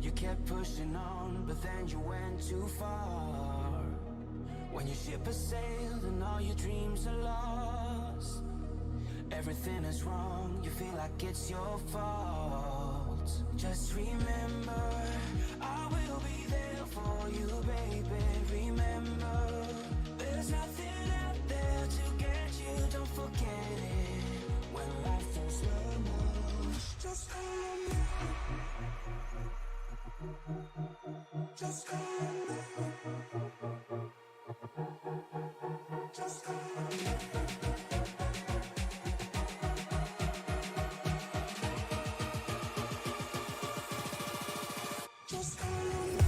You kept pushing on, but then you went too far. When your ship has sailed and all your dreams are lost, everything is wrong, you feel like it's your fault. Just remember, I will be there for you, baby. Remember, there's nothing out there to get you, don't forget it. When life feels slow, just call on me. Just call on me. Just call on me. Just call on me.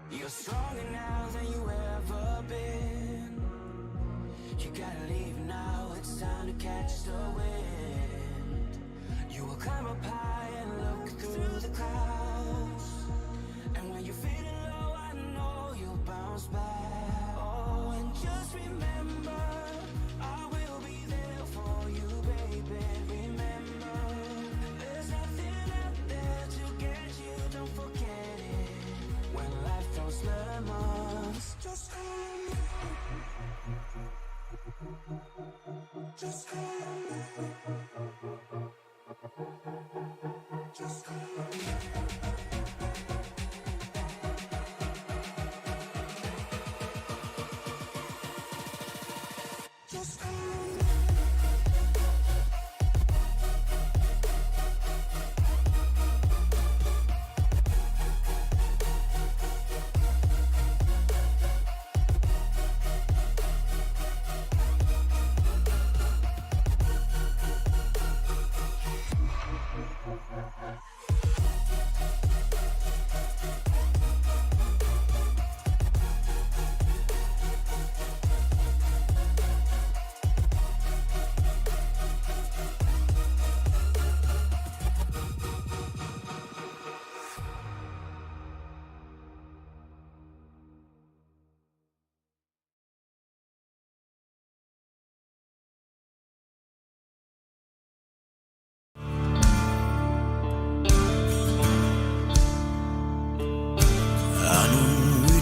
You're stronger now than you ever been. You gotta leave now, it's time to catch the wind. You will climb up high and look through the clouds. And when you're feeling low, I know you'll bounce back. Oh, and just remember, I will be there for you, baby. Remember, there's nothing out there to get you, don't forget it. When life throws lemons, just call on me. Just call on me. Just call on me. Just call on me.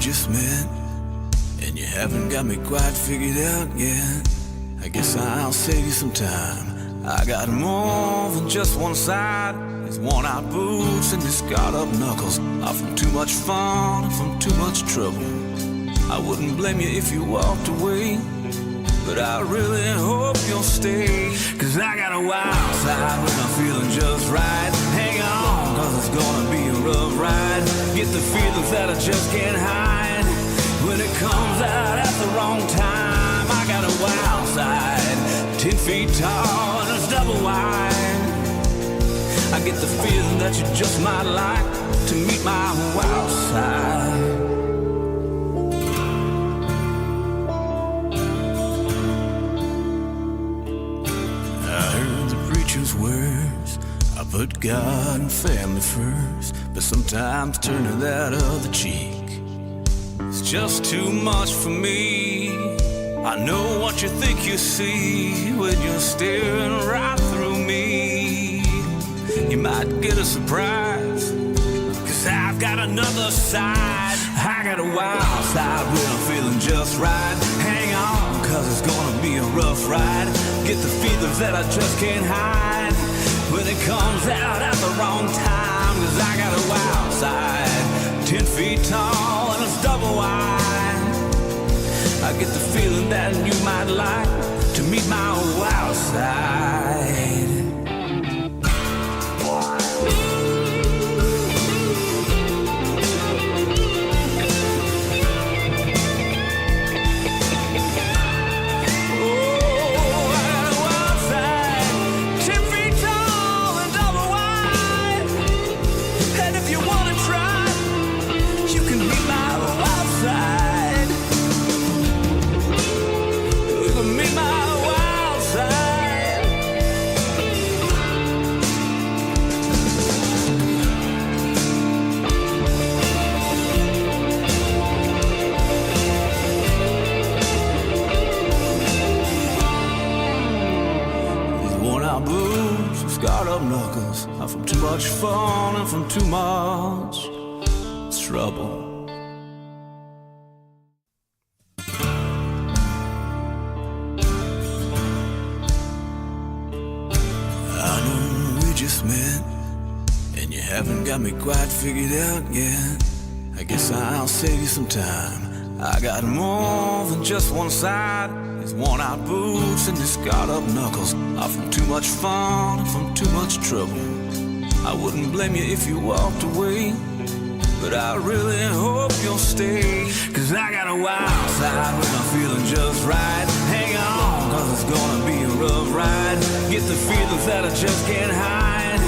Just met, and you haven't got me quite figured out yet. I guess I'll save you some time. I got more than just one side. These worn out boots and these scarred up knuckles are from too much fun and from too much trouble. I wouldn't blame you if you walked away, but I really hope you'll stay. Cause I got a wild side when I'm feeling just right. Hang on, cause it's gonna be a rough ride. Get the feelings that I just can't hide. When it comes out at the wrong time, I got a wild side, 10 feet tall and it's double wide. I get the feeling that you just might like to meet my wild side. Words, I put God and family first, but sometimes turning that other cheek, it's just too much for me. I know what you think you see when you're staring right through me. You might get a surprise, cause I've got another side. I got a wild side when I'm feeling just right. Hang on, cause it's gonna be a rough ride. Get the feelings that I just can't hide when it comes out at the wrong time. Cause I got a wild side, 10 feet tall and it's double wide. I get the feeling that you might like to meet my wild side. out boots and scarred up knuckles. I'm from too much fun and from too much trouble. I know we just met, and you haven't got me quite figured out yet. I guess I'll save you some time. I got more than just one side. These worn out boots and these scarred up knuckles are from too much fun and from too much trouble. I wouldn't blame you if you walked away, but I really hope you'll stay. Cause I got a wild side when I'm feeling just right. Hang on, cause it's gonna be a rough ride. Get the feelings that I just can't hide.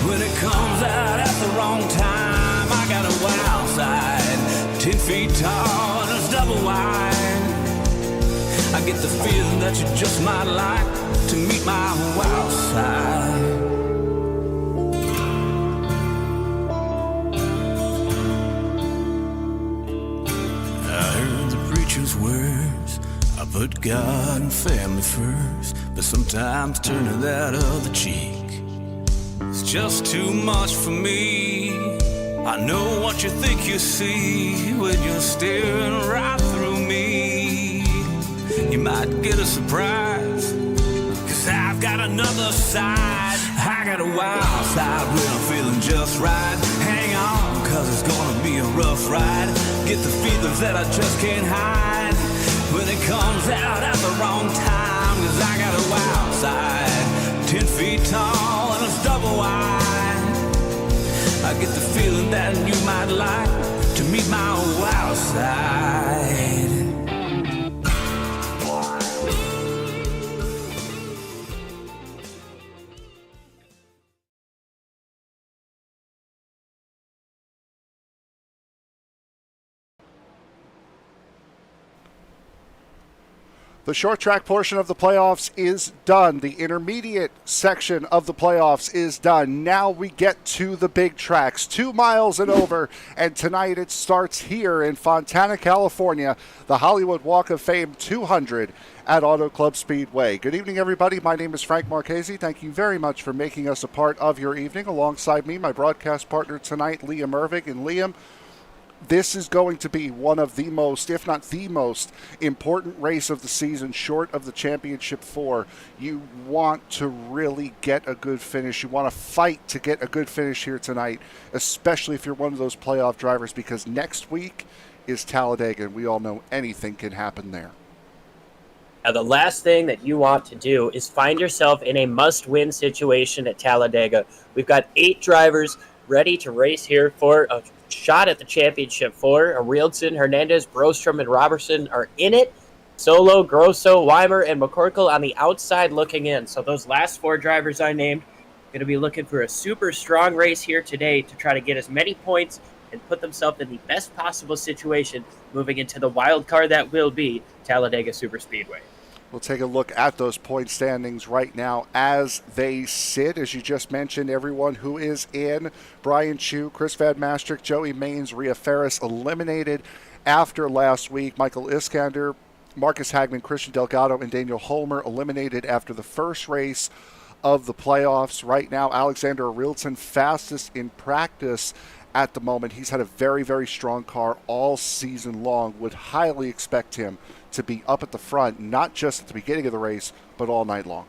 When it comes out at the wrong time, I got a wild side, 10 feet tall and it's double wide. I get the feeling that you just might like to meet my wild side. Words, I put God and family first, but sometimes turning that other cheek is just too much for me. I know what you think you see when you're staring right through me. You might get a surprise, cause I've got another side. I got a wild side when I'm feeling just right. Hang on, cause it's gonna be a rough ride. Get the feelings that I just can't hide. When it comes out at the wrong time, cause I got a wild side, 10 feet tall and it's double wide. I get the feeling that you might like to meet my wild side. The short track portion of the playoffs is done. The intermediate section of the playoffs is done. Now we get to the big tracks, 2 miles and over. And tonight it starts here in Fontana, California, the Hollywood Walk of Fame 200 at Auto Club Speedway. Good evening, everybody. My name is Frank Marchese. Thank you very much for making us a part of your evening. Alongside me, my broadcast partner tonight, Liam Ervig. And Liam, this is going to be one of the most, if not the most, important race of the season, short of the Championship 4. You want to really get a good finish. You want to fight to get a good finish here tonight, especially if you're one of those playoff drivers, because next week is Talladega, and we all know anything can happen there. Now, the last thing that you want to do is find yourself in a must-win situation at Talladega. We've got 8 drivers ready to race here for a shot at the Championship 4. Arildsson, Hernandez, Brostrom, and Robertson are in it. Solo, Grosso, Weimer, and McCorkle on the outside looking in. So those last 4 drivers I named are going to be looking for a super strong race here today to try to get as many points and put themselves in the best possible situation moving into the wild card that will be Talladega Superspeedway. We'll take a look at those point standings right now as they sit. As you just mentioned, everyone who is in: Brian Chu, Chris VanMaastricht, Joey Manes, Ria Ferris eliminated after last week. Michael Iskander, Marcus Hagman, Christian Delgado, and Daniel Holmer eliminated after the first race of the playoffs. Right now, Alexander Arildsson, fastest in practice at the moment. He's had a very, very strong car all season long. Would highly expect him to be up at the front, not just at the beginning of the race, but all night long.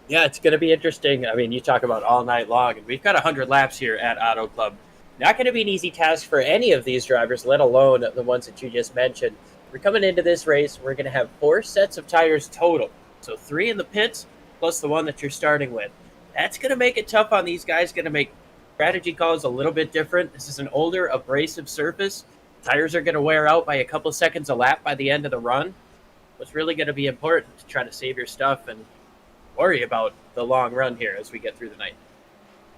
Yeah, it's going to be interesting. I mean, you talk about all night long, and we've got 100 laps here at Auto Club. Not going to be an easy task for any of these drivers, let alone the ones that you just mentioned. We're coming into this race, we're going to have 4 sets of tires total. So 3 in the pits, plus the one that you're starting with. That's going to make it tough on these guys, going to make strategy calls a little bit different. This is an older, abrasive surface. Tires are going to wear out by a couple seconds a lap by the end of the run. What's really going to be important to try to save your stuff and worry about the long run here as we get through the night.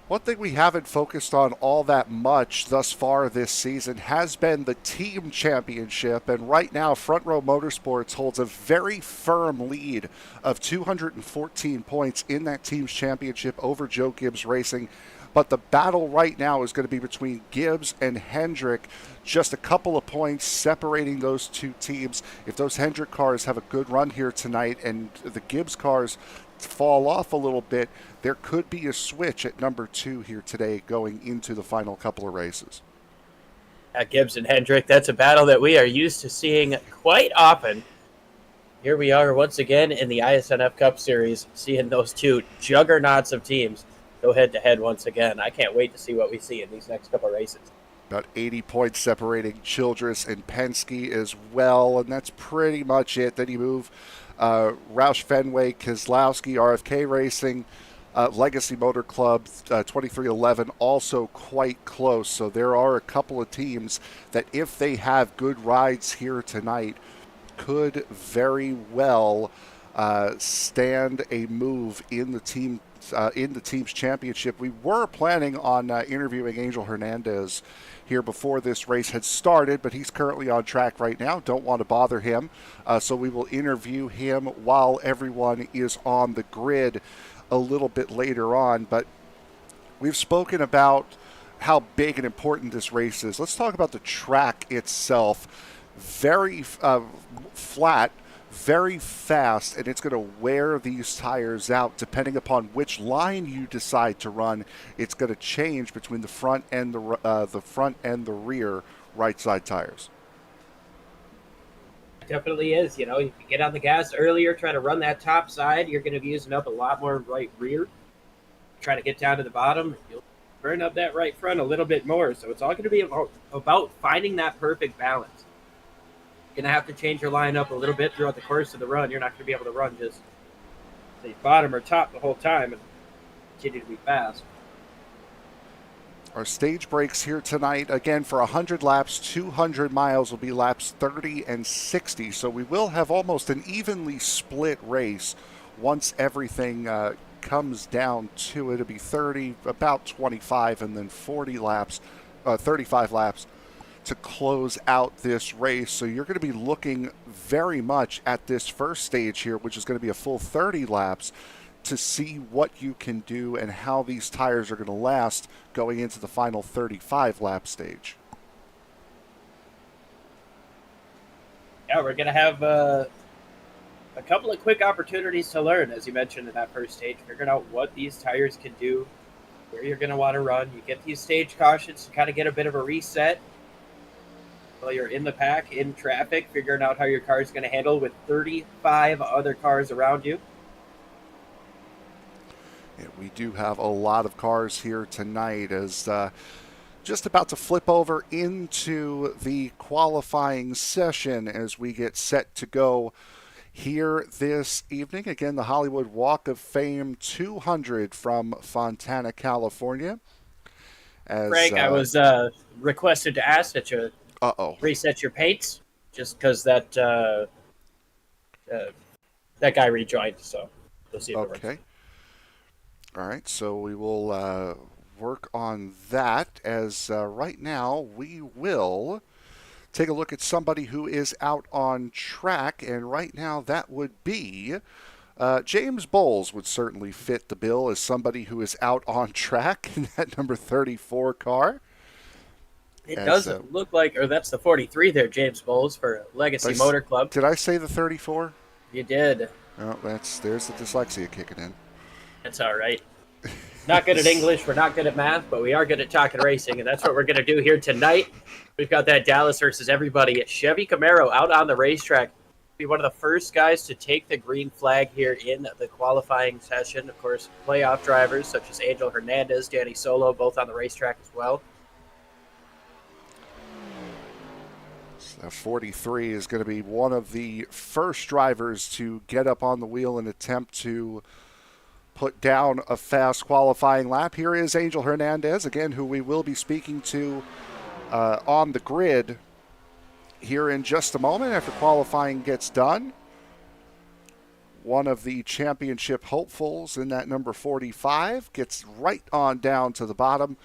One thing we haven't focused on all that much thus far this season has been the team championship, and right now Front Row Motorsports holds a very firm lead of 214 points in that team's championship over Joe Gibbs Racing. But the battle right now is going to be between Gibbs and Hendrick. Just a couple of points separating those two teams. If those Hendrick cars have a good run here tonight and the Gibbs cars fall off a little bit, there could be a switch at number 2 here today going into the final couple of races. Gibbs and Hendrick, that's a battle that we are used to seeing quite often. Here we are once again in the iSNF Cup Series, seeing those two juggernauts of teams go head-to-head once again. I can't wait to see what we see in these next couple of races. About 80 points separating Childress and Penske as well, and that's pretty much it. Then you move Roush Fenway, Keselowski, RFK Racing, Legacy Motor Club, 2311, also quite close. So there are a couple of teams that, if they have good rides here tonight, could very well stand a move in the team's championship. We were planning on interviewing Angel Hernandez here before this race had started, but he's currently on track right now. Don't want to bother him, so we will interview him while everyone is on the grid a little bit later on. But we've spoken about how big and important this race is. Let's talk about the track itself. Very flat, very fast, and it's going to wear these tires out. Depending upon which line you decide to run, it's going to change between the front and the rear right side tires. It definitely is. You know, if you get on the gas earlier, try to run that top side, you're going to be using up a lot more right rear. Try to get down to the bottom, you'll burn up that right front a little bit more. So it's all going to be about finding that perfect balance. You're going to have to change your line up a little bit throughout the course of the run. You're not going to be able to run just say bottom or top the whole time and continue to be fast. Our stage breaks here tonight, again, for 100 laps, 200 miles will be laps 30 and 60. So we will have almost an evenly split race once everything comes down to it. It'll be 30, about 25, and then 35 laps to close out this race. So you're going to be looking very much at this first stage here, which is going to be a full 30 laps, to see what you can do and how these tires are going to last going into the final 35 lap stage. Yeah, we're going to have a couple of quick opportunities to learn, as you mentioned in that first stage, figuring out what these tires can do, where you're going to want to run. You get these stage cautions to kind of get a bit of a reset while you're in the pack, in traffic, figuring out how your car is going to handle with 35 other cars around you. Yeah, we do have a lot of cars here tonight, as just about to flip over into the qualifying session as we get set to go here this evening. Again, the Hollywood Walk of Fame 200 from Fontana, California. Frank, I was requested to ask that you reset your paints, just because that guy rejoined, so we'll see if it works. Okay. All right, so we will work on that, as right now we will take a look at somebody who is out on track, and right now that would be James Bowles would certainly fit the bill as somebody who is out on track in that number 34 car. It doesn't look like, or that's the 43 there, James Bowles for Legacy Motor Club. Did I say the 34? You did. Oh, there's the dyslexia kicking in. That's all right. Not good at English, we're not good at math, but we are good at talking racing, and that's what we're going to do here tonight. We've got that Dallas versus everybody. Chevy Camaro out on the racetrack. Be one of the first guys to take the green flag here in the qualifying session. Of course, playoff drivers such as Angel Hernandez, Danny Solo, both on the racetrack as well. 43 is going to be one of the first drivers to get up on the wheel and attempt to put down a fast qualifying lap. Here is Angel Hernandez, again, who we will be speaking to on the grid here in just a moment after qualifying gets done. One of the championship hopefuls in that number 45 gets right on down to the bottom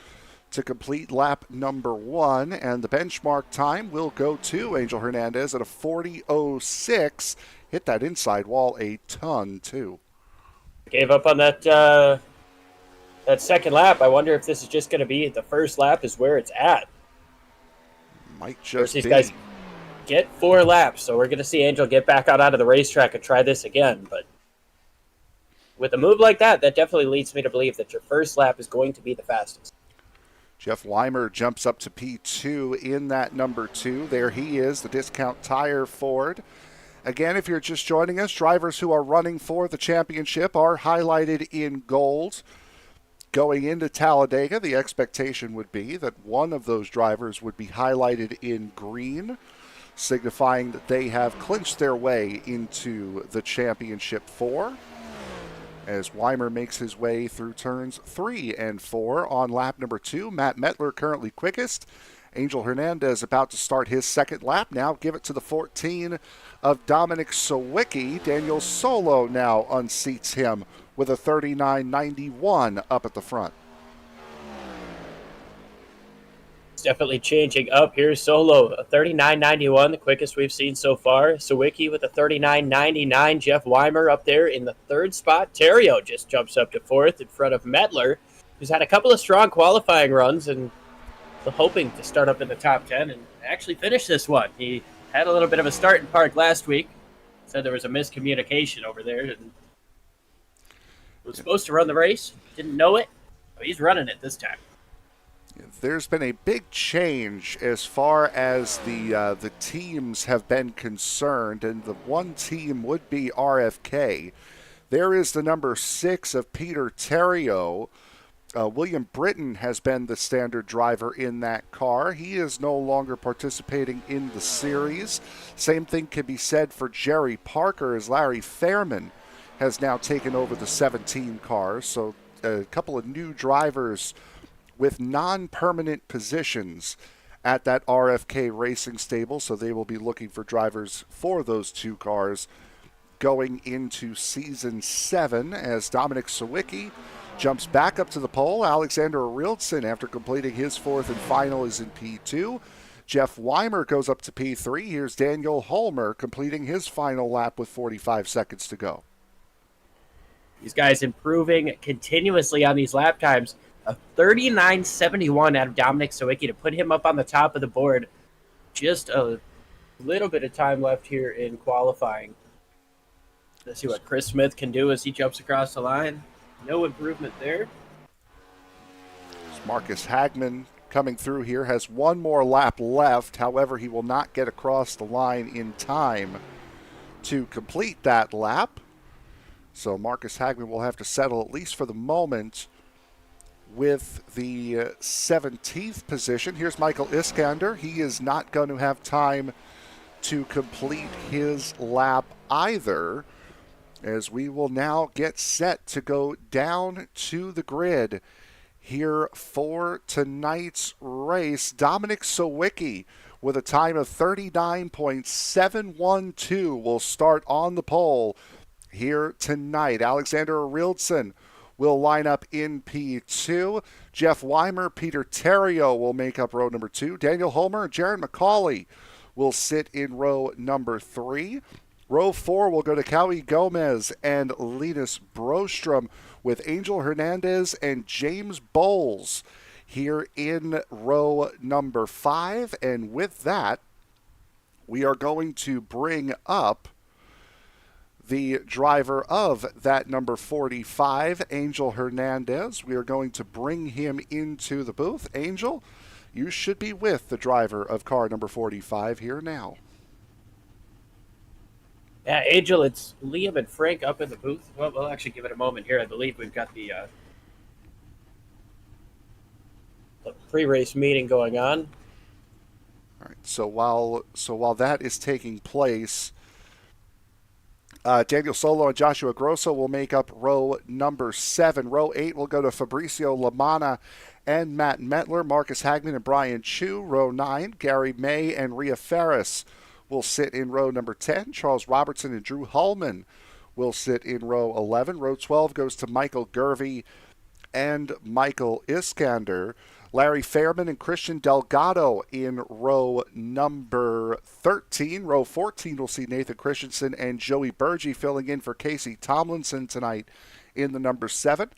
to complete lap number 1, and the benchmark time will go to Angel Hernandez at a 40.06. Hit that inside wall a ton, too. Gave up on that that second lap, I wonder if this is just going to be the first lap is where it's at. Might just these be. guys get 4 laps, so we're going to see Angel get back out onto the racetrack and try this again. But with a move like that, that definitely leads me to believe that your first lap is going to be the fastest. Jeff Weimer jumps up to P2 in that number 2. There he is, the Discount Tire Ford. Again, if you're just joining us, drivers who are running for the championship are highlighted in gold. Going into Talladega, the expectation would be that one of those drivers would be highlighted in green, signifying that they have clinched their way into the championship 4. As Weimer makes his way through turns 3 and 4 on lap number 2. Matt Mettler currently quickest. Angel Hernandez about to start his second lap. Now give it to the 14 of Dominic Sawicki. Daniel Solo now unseats him with a 39.91 up at the front. Definitely changing up here. Solo, a 39.91, the quickest we've seen so far. Sawicki with a 39.99. Jeff Weimer up there in the 3rd spot. Terrio just jumps up to 4th in front of Mettler, who's had a couple of strong qualifying runs and hoping to start up in the top 10 and actually finish this one. He had a little bit of a start in park last week. Said there was a miscommunication over there and was supposed to run the race. Didn't know it, but he's running it this time. There's been a big change as far as the teams have been concerned, and the one team would be RFK. There is the number 6 of Peter Terrio. William Britton has been the standard driver in that car. He is no longer participating in the series. Same thing can be said for Jerry Parker, as Larry Fairman has now taken over the 17 cars. So a couple of new drivers with non-permanent positions at that RFK Racing stable, so they will be looking for drivers for those 2 cars going into Season 7 as Dominic Sawicki jumps back up to the pole. Alexander Arildsson, after completing his 4th and final, is in P2. Jeff Weimer goes up to P3. Here's Daniel Holmer completing his final lap with 45 seconds to go. These guys improving continuously on these lap times. A 39.71 out of Dominic Sawicki to put him up on the top of the board. Just a little bit of time left here in qualifying. Let's see what Chris Smith can do as he jumps across the line. No improvement there. Marcus Hagman coming through here has one more lap left. However, he will not get across the line in time to complete that lap. So Marcus Hagman will have to settle, at least for the moment, with the 17th position. Here's Michael Iskander. He is not going to have time to complete his lap either, as we will now get set to go down to the grid here for tonight's race. Dominic Sawicki with a time of 39.712 will start on the pole here tonight. Alexander Arildsson will line up in P2. Jeff Weimer, Peter Terrio will make up row number 2. Daniel Holmer and Jaron McCauley will sit in row number 3. Row 4 will go to Cowie Gomez and Linus Brostrom, with Angel Hernandez and James Bowles here in row number 5. And with that, we are going to bring up the driver of that number 45, Angel Hernandez. We are going to bring him into the booth. Angel, you should be with the driver of car number 45 here now. Yeah, Angel, it's Liam and Frank up in the booth. Well, we'll actually give it a moment here. I believe we've got the pre-race meeting going on. All right. So while that is taking place, Daniel Solo and Joshua Grosso will make up row number 7. Row 8 will go to Fabrizio Lamanna and Matt Mettler, Marcus Hagman and Brian Chu. Row 9, Gary May and Ria Ferris will sit in row number 10. Charles Robertson and Drew Hullman will sit in row 11. Row 12 goes to Michael Gervey and Michael Iskander. Larry Fairman and Christian Delgado in row number 13. Row 14 will see Nathan Christensen and Joey Burgee filling in for Casey Tomlinson tonight in the number 7.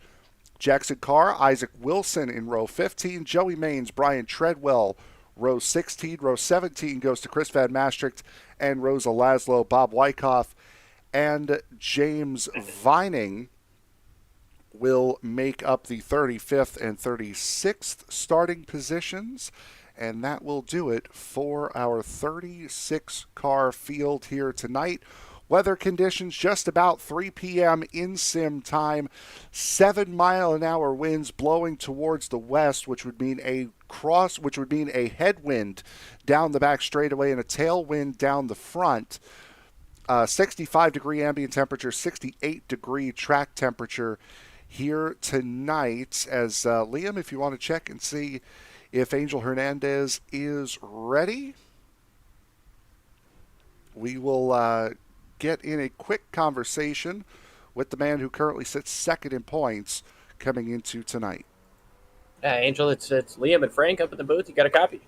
Jackson Carr, Isaac Wilson in row 15, Joey Manes, Brian Treadwell, row 16. Row 17 goes to Chris VanMaastricht and Rosa Laszlo, Bob Wykoff, and James Vining will make up the 35th and 36th starting positions. And that will do it for our 36-car field here tonight. Weather conditions just about 3 p.m. in sim time. 7-mile-an-hour winds blowing towards the west, which would mean a headwind down the back straightaway and a tailwind down the front. 65-degree ambient temperature, 68-degree track temperature here tonight. As Liam, if you want to check and see if Angel Hernandez is ready, we will get in a quick conversation with the man who currently sits second in points coming into tonight. Angel, it's Liam and Frank up in the booth. You got a copy?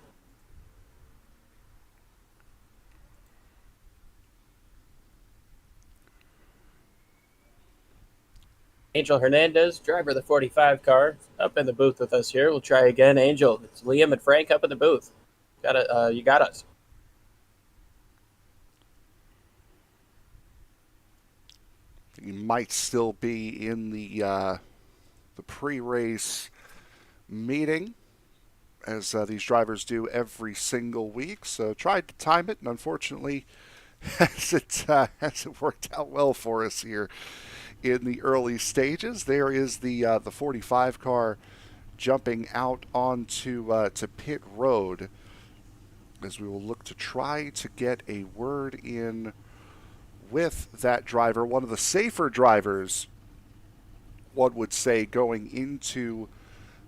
Angel Hernandez, driver of the 45 car, up in the booth with us here. We'll try again. Angel, it's Liam and Frank up in the booth. You got us. He might still be in the pre-race meeting, as these drivers do every single week. So tried to time it, and unfortunately, hasn't worked out well for us here in the early stages. There is the 45 car jumping out onto to pit road, as we will look to try to get a word in with that driver, one of the safer drivers, one would say, going into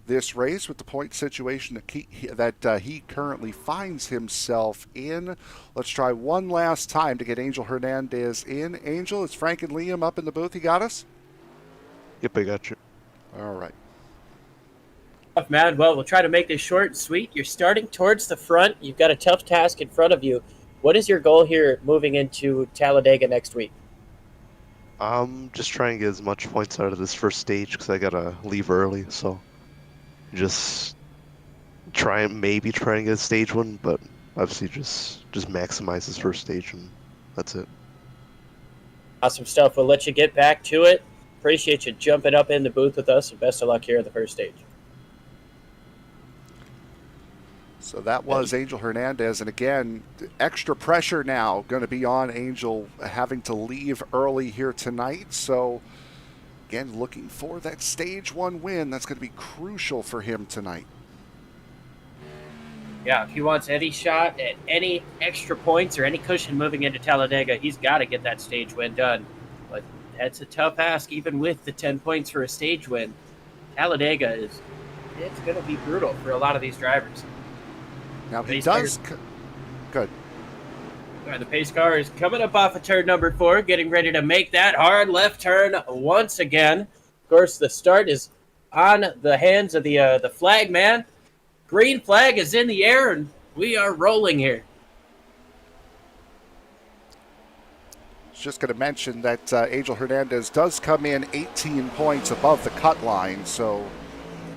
this race with the point situation that he currently finds himself in. Let's try one last time to get Angel Hernandez in. Angel, it's Frank and Liam up in the booth. You got us? Yep, I got you. All right. Man, well, we'll try to make this short and sweet. You're starting towards the front. You've got a tough task in front of you. What is your goal here moving into Talladega next week? Just trying to get as much points out of this first stage because I gotta leave early, so just try and get stage one, but obviously just maximize this first stage, and that's it. Awesome stuff. We'll let you get back to it. Appreciate you jumping up in the booth with us, and best of luck here at the first stage. So that was Angel Hernandez, and again, extra pressure now going to be on Angel, having to leave early here tonight. So again, looking for that stage one win. That's going to be crucial for him tonight. Yeah, if he wants any shot at any extra points or any cushion moving into Talladega, he's got to get that stage win done. But that's a tough ask, even with the 10 points for a stage win. Talladega it's going to be brutal for a lot of these drivers. Now he does. Good. All right, the pace car is coming up off of turn number 4, getting ready to make that hard left turn once again. Of course, the start is on the hands of the flag man. Green flag is in the air, and we are rolling here. I was just going to mention that Angel Hernandez does come in 18 points above the cut line, so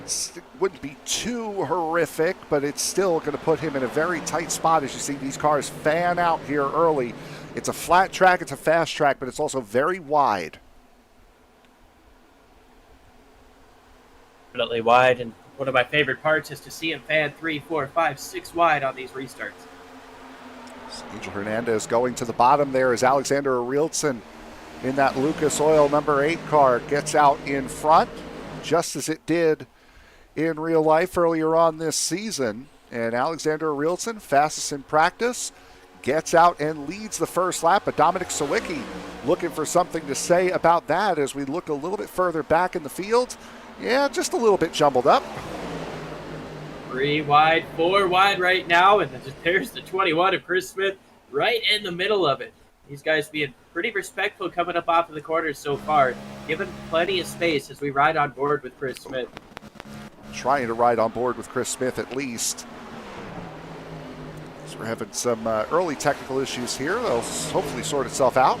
it wouldn't be too horrific, but it's still going to put him in a very tight spot as you see these cars fan out here early. It's a flat track, it's a fast track, but it's also very wide. Definitely wide, and one of my favorite parts is to see him fan 3, 4, 5, 6 wide on these restarts. Angel Hernandez going to the bottom there as Alexander Arildsson in that Lucas Oil number 8 car gets out in front, just as it did in real life earlier on this season. And Alexander Arildsson, fastest in practice, gets out and leads the first lap. But Dominic Sawicki looking for something to say about that as we look a little bit further back in the field. Yeah, just a little bit jumbled up. 3 wide, 4 wide right now, and there's the 21 of Chris Smith right in the middle of it. These guys being pretty respectful coming up off of the corners so far, given plenty of space as we ride on board with Chris Smith. Trying to ride on board with Chris Smith at least. So we're having some early technical issues here. They'll hopefully sort itself out.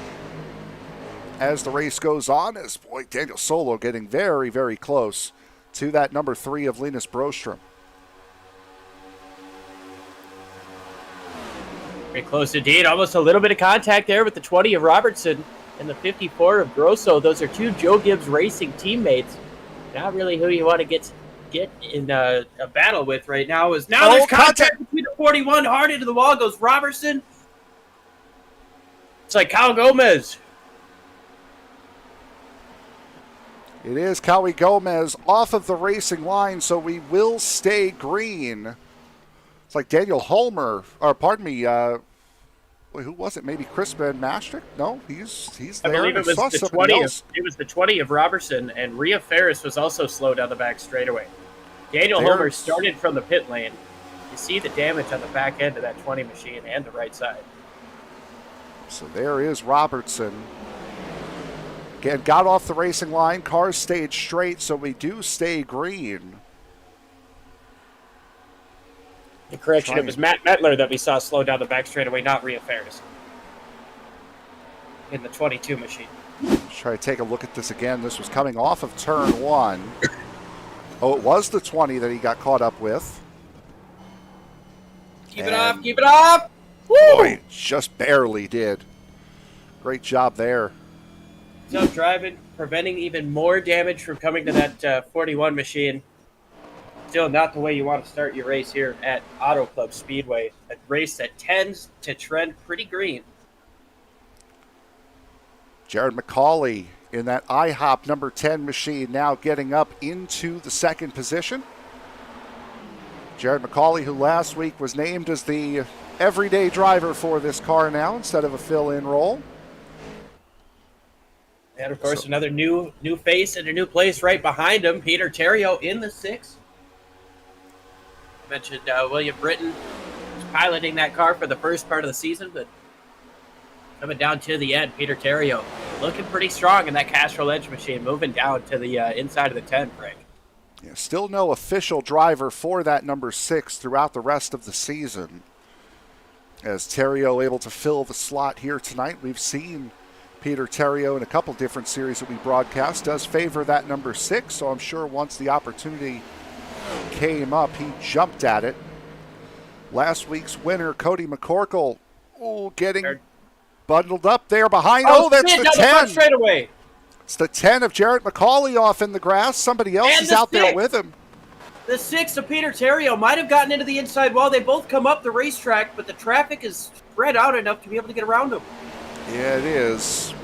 as the race goes on. As boy, Daniel Solo getting very, very close to that number 3 of Linus Broström. Very close indeed. Almost a little bit of contact there with the 20 of Robertson and the 54 of Grosso. Those are two Joe Gibbs Racing teammates. Not really who you want to get in a battle with right now. There's contact between the 41. Hard into the wall goes Robertson. It's like Kyle Gomez. It is Cowie Gomez off of the racing line, so we will stay green. It's like Daniel Holmer, or pardon me, who was it? Maybe Chris VanMaastricht? No, he's there. I believe it was the 20. It was the 20 of Robertson, and Ria Ferris was also slow down the back straightaway. Daniel Holmer started from the pit lane. You see the damage on the back end of that 20 machine and the right side. So there is Robertson. Again, got off the racing line. Cars stayed straight, so we do stay green. The correction, it was Matt Metler that we saw slow down the back straightaway, not Ria Ferris. In the 22 machine. Let's try to take a look at this again. This was coming off of turn 1. Oh, it was the 20 that he got caught up with. Keep it off, keep it off! Woo! Boy, just barely did. Great job there. So driving, preventing even more damage from coming to that 41 machine. Still not the way you want to start your race here at Auto Club Speedway. A race that tends to trend pretty green. Jared McCauley in that IHOP number 10 machine now getting up into the second position. Jared McCauley, who last week was named as the everyday driver for this car now instead of a fill-in role. And, of course, another new face and a new place right behind him. Peter Terrio in the 6. I mentioned William Britton was piloting that car for the first part of the season, but coming down to the end, Peter Terrio looking pretty strong in that Castrol Edge machine, moving down to the inside of the 10, Frank. Yeah, still no official driver for that number 6 throughout the rest of the season. As Terrio able to fill the slot here tonight, we've seen Peter Terrio in a couple different series that we broadcast does favor that number 6, so I'm sure once the opportunity came up, he jumped at it. Last week's winner, Cody McCorkle, getting bundled up there behind. That's the 10. Straight away. It's the 10 of Jarrett McCauley off in the grass. Somebody else is out there with him. The 6 of Peter Terrio might have gotten into the inside wall. They both come up the racetrack, but the traffic is spread out enough to be able to get around them. Yeah, it is.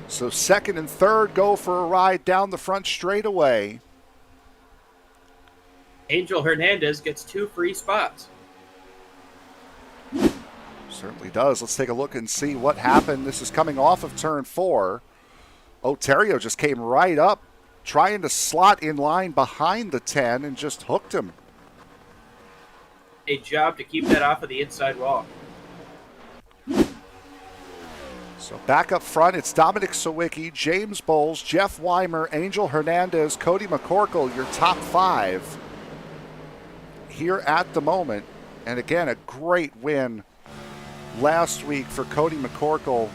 So second and third go for a ride down the front straightaway. Angel Hernandez gets 2 free spots. Certainly does. Let's take a look and see what happened. This is coming off of turn 4. Terrio just came right up, trying to slot in line behind the 10 and just hooked him. A job to keep that off of the inside wall. So back up front, it's Dominic Sawicki, James Bowles, Jeff Weimer, Angel Hernandez, Cody McCorkle, your top 5 here at the moment. And again, a great win last week for Cody McCorkle,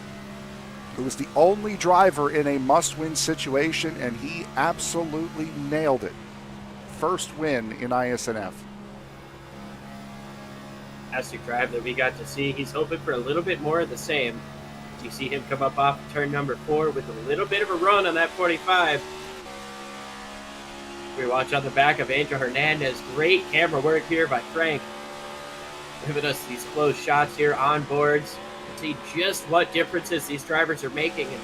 who was the only driver in a must-win situation, and he absolutely nailed it. First win in iSNF. Fantastic drive that we got to see. He's hoping for a little bit more of the same. You see him come up off turn number 4 with a little bit of a run on that 45. We watch on the back of Angel Hernandez. Great camera work here by Frank. Giving us these close shots here on boards. See just what differences these drivers are making. And,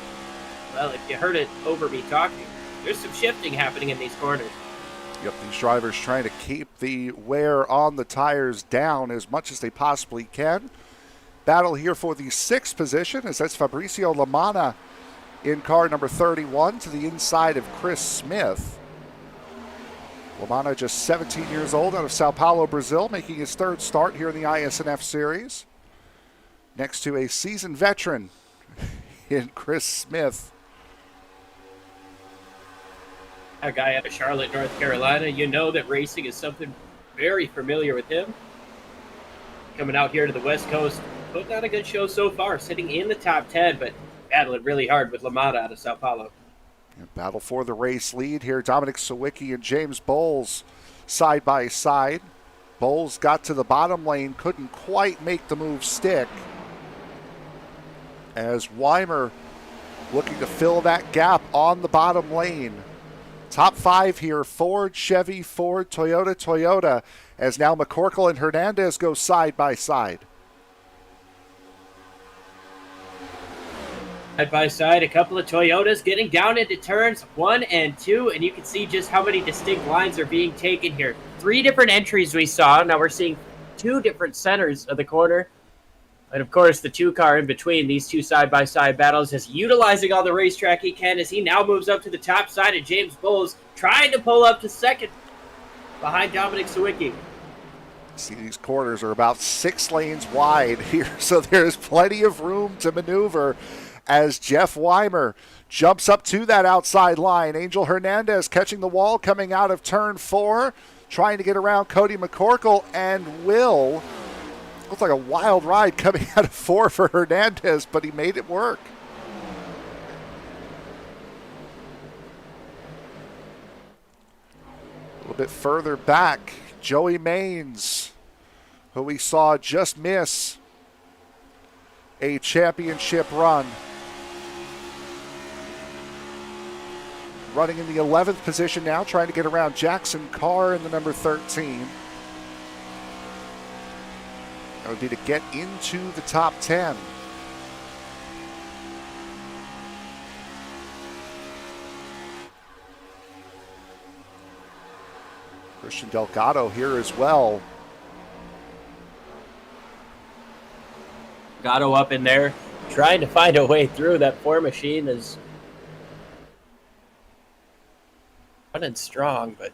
well, if you heard it over me talking, there's some shifting happening in these corners. Yep, these drivers trying to keep the wear on the tires down as much as they possibly can. Battle here for the 6th position as that's Fabricio Lamana in car number 31 to the inside of Chris Smith. Lamana just 17 years old out of Sao Paulo, Brazil, making his 3rd start here in the iSNF series. Next to a seasoned veteran in Chris Smith. A guy out of Charlotte, North Carolina. You know that racing is something very familiar with him. Coming out here to the West Coast, putting on a good show so far, sitting in the top 10, but battling really hard with LaMotta out of Sao Paulo. Battle for the race lead here. Dominic Sawicki and James Bowles side by side. Bowles got to the bottom lane, couldn't quite make the move stick. As Weimer looking to fill that gap on the bottom lane. Top 5 here, Ford, Chevy, Ford, Toyota, Toyota, as now McCorkle and Hernandez go side by side. Side by side, a couple of Toyotas getting down into turns 1 and 2, and you can see just how many distinct lines are being taken here. 3 different entries we saw. Now we're seeing 2 different centers of the corner. And, of course, the 2-car in between these 2 side-by-side battles is utilizing all the racetrack he can as he now moves up to the top side of James Bowles, trying to pull up to second behind Dominic Sawicki. See, these corners are about 6 lanes wide here, so there's plenty of room to maneuver as Jeff Weimer jumps up to that outside line. Angel Hernandez catching the wall coming out of turn 4, trying to get around Cody McCorkle, and will. Looks like a wild ride coming out of 4 for Hernandez, but he made it work. A little bit further back, Joey Manes, who we saw just miss a championship run. Running in the 11th position now, trying to get around Jackson Carr in the number 13. That would be to get into the top 10. Christian Delgado here as well. Delgado up in there, trying to find a way through. That 4 machine is running strong, but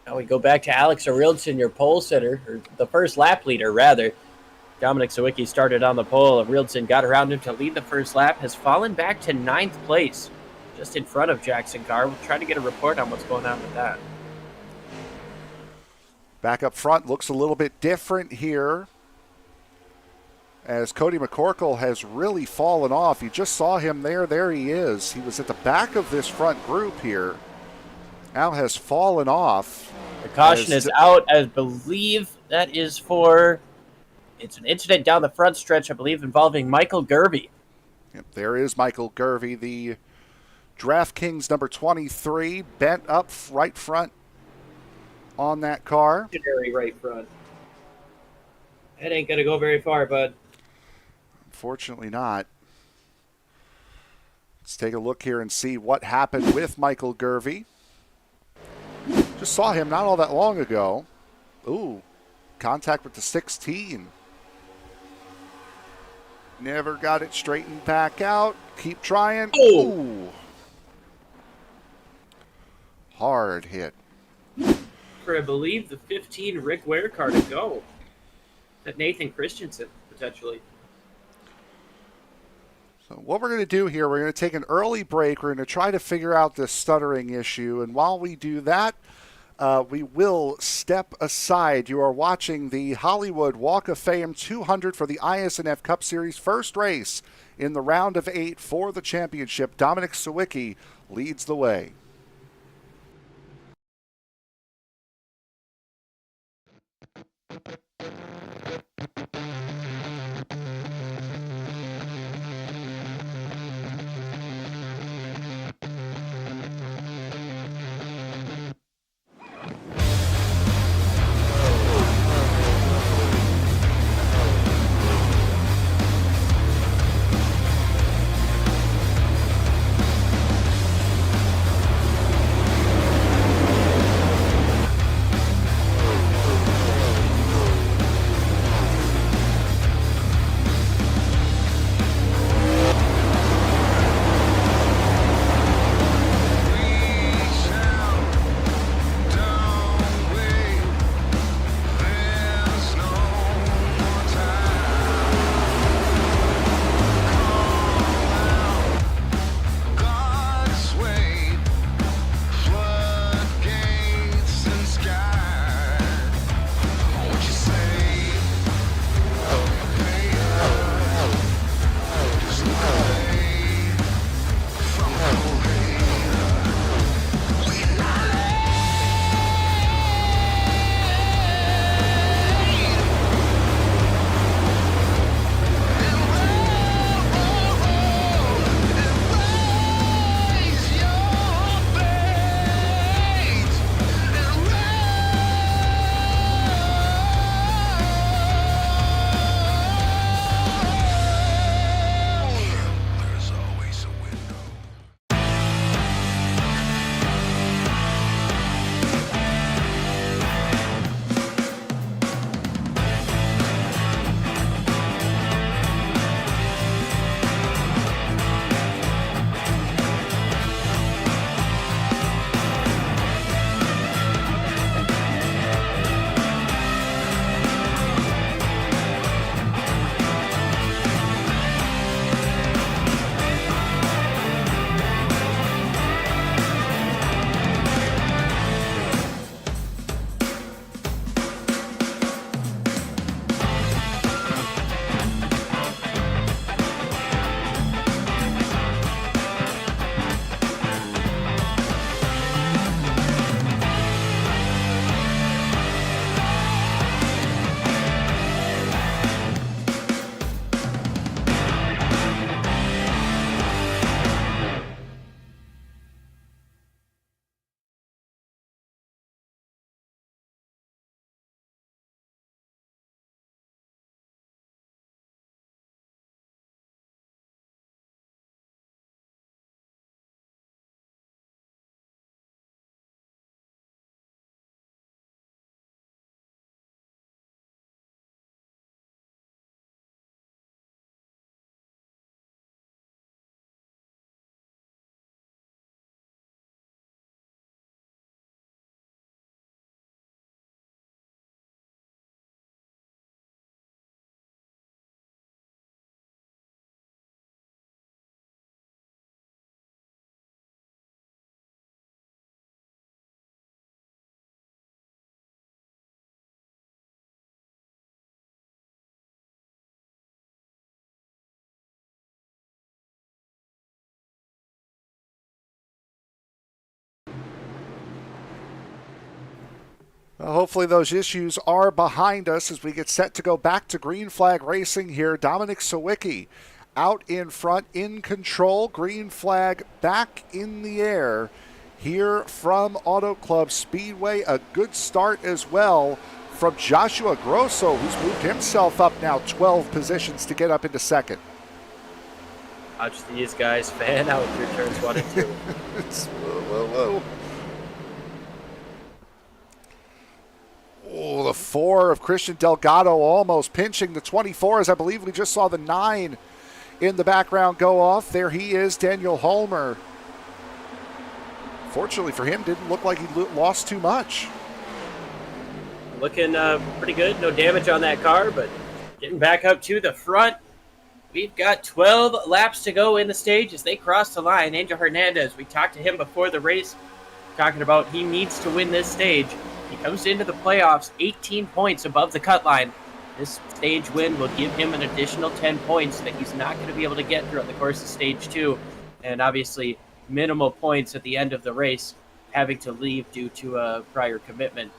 now we go back to Alex Arildsson, your pole sitter, or the first lap leader, rather. Dominic Sawicki started on the pole. Arildsson got around him to lead the first lap, has fallen back to 9th place, just in front of Jackson Carr. We'll try to get a report on what's going on with that. Back up front looks a little bit different here, as Cody McCorkle has really fallen off. You just saw him there. There he is. He was at the back of this front group here. Now has fallen off. The caution is out. I believe that is for... It's an incident down the front stretch, I believe, involving Michael Gervey. Yep, there is Michael Gervey, the DraftKings number 23, bent up right front on that car. Right front. That ain't going to go very far, bud. Unfortunately not. Let's take a look here and see what happened with Michael Gervey. Just saw him not all that long ago. Ooh, contact with the 16. Never got it straightened back out. Keep trying. Ooh. Hard hit. For, I believe, the 15 Rick Ware car to go. That Nathan Christensen, potentially. So what we're going to do here, we're going to take an early break. We're going to try to figure out this stuttering issue. And while we do that, we will step aside. You are watching the Hollywood Walk of Fame 200 for the iSNF Cup Series first race in the round of 8 for the championship. Dominic Sawicki leads the way. Well, hopefully those issues are behind us as we get set to go back to green flag racing here. Dominic Sawicki out in front, in control. Green flag back in the air here from Auto Club Speedway. A good start as well from Joshua Grosso, who's moved himself up now 12 positions to get up into second. Watch these guys fan out through turns 1 and 2. Whoa. Oh, the 4 of Christian Delgado almost pinching the 24, as I believe we just saw the 9 in the background go off. There he is, Daniel Holmer. Fortunately for him, didn't look like he lost too much. Looking pretty good. No damage on that car, but getting back up to the front. We've got 12 laps to go in the stage as they cross the line. Angel Hernandez, we talked to him before the race, talking about he needs to win this stage. He comes into the playoffs 18 points above the cut line. This stage win will give him an additional 10 points that he's not going to be able to get throughout the course of stage 2. And obviously, minimal points at the end of the race, having to leave due to a prior commitment.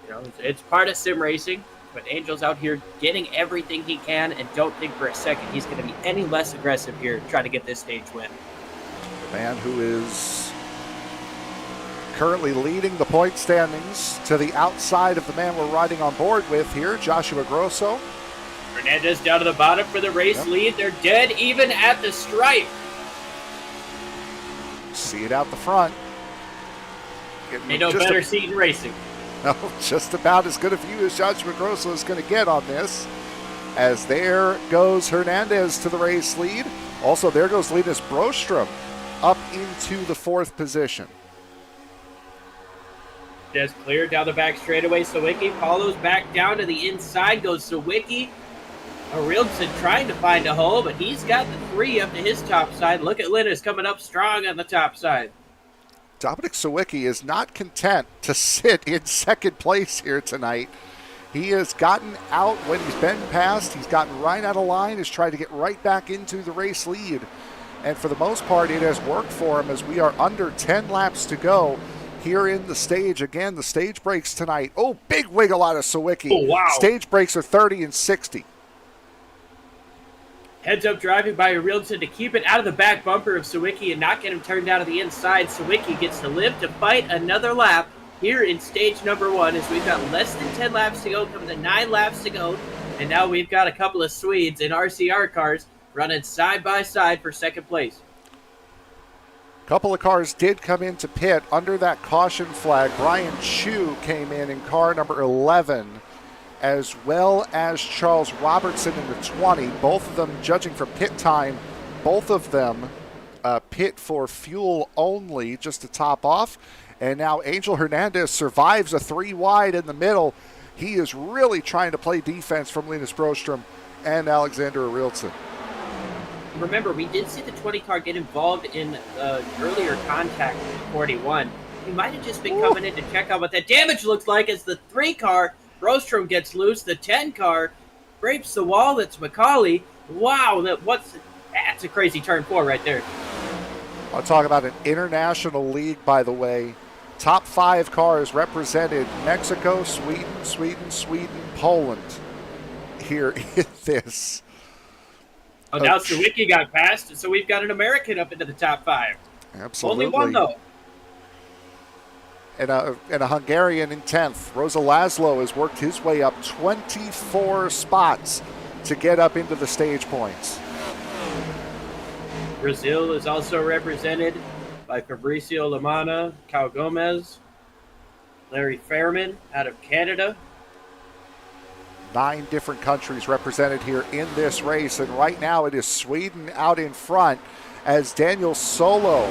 You know, it's part of sim racing, but Angel's out here getting everything he can, and don't think for a second he's going to be any less aggressive here trying to get this stage win. The man who is currently leading the point standings to the outside of the man we're riding on board with here, Joshua Grosso. Hernandez down to the bottom for the race lead. They're dead even at the stripe. See it out the front. Ain't no better seat in racing. No, just about as good a view as Joshua Grosso is going to get on this. As there goes Hernandez to the race lead. Also, there goes Linus Broström up into the 4th position. Just clear down the back straightaway. Sawicki follows back down to the inside. Goes Sawicki. Arildsson trying to find a hole, but he's got the 3 up to his top side. Look at Linus coming up strong on the top side. Dominic Sawicki is not content to sit in 2nd place here tonight. He has gotten out when he's been passed. He's gotten right out of line, has tried to get right back into the race lead. And for the most part, it has worked for him as we are under 10 laps to go here in the stage. Again, the stage breaks tonight. Oh, big wiggle out of Sawicki. Oh, wow. Stage breaks are 30 and 60. Heads up driving by Arildsson to keep it out of the back bumper of Sawicki and not get him turned down to the inside. Sawicki gets to live to fight another lap here in stage number 1 as we've got less than 10 laps to go, coming to 9 laps to go. And now we've got a couple of Swedes in RCR cars running side by side for 2nd place. A couple of cars did come into pit under that caution flag. Brian Chu came in car number 11, as well as Charles Robertson in the 20. Both of them, judging from pit time, both of them pit for fuel only just to top off. And now Angel Hernandez survives a 3 wide in the middle. He is really trying to play defense from Linus Broström and Alexander Arildsson. Remember, we did see the 20 car get involved in earlier contact with the 41. He might have just been coming in to check out what that damage looks like as the 3 car, Broström, gets loose. The 10 car scrapes the wall. That's McCauley. Wow, that's a crazy turn 4 right there. I'll talk about an international league, by the way. Top 5 cars represented Mexico, Sweden, Poland here in this. Oh, now Sawicki got passed, so we've got an American up into the top 5. Absolutely. Only one, though. And a Hungarian in 10th. Rosa Laszlo has worked his way up 24 spots to get up into the stage points. Brazil is also represented by Fabricio Lamana, Cal Gomez, Larry Fairman out of Canada. 9 different countries represented here in this race, and right now it is Sweden out in front as Daniel Solo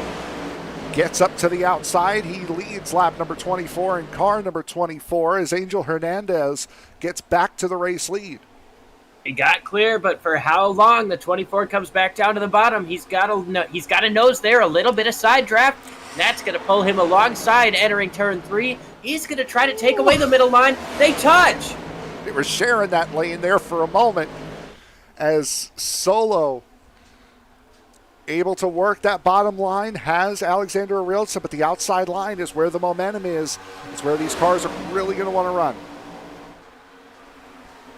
gets up to the outside. He leads lap number 24 in car number 24 as Angel Hernandez gets back to the race lead. He got clear, but for how long? The 24 comes back down to the bottom. He's got a nose there, a little bit of side draft. That's going to pull him alongside entering turn 3. He's going to try to take away the middle line. They touch. They were sharing that lane there for a moment as Solo able to work that bottom line has Alexander Arildsson, but the outside line is where the momentum is. It's where these cars are really going to want to run.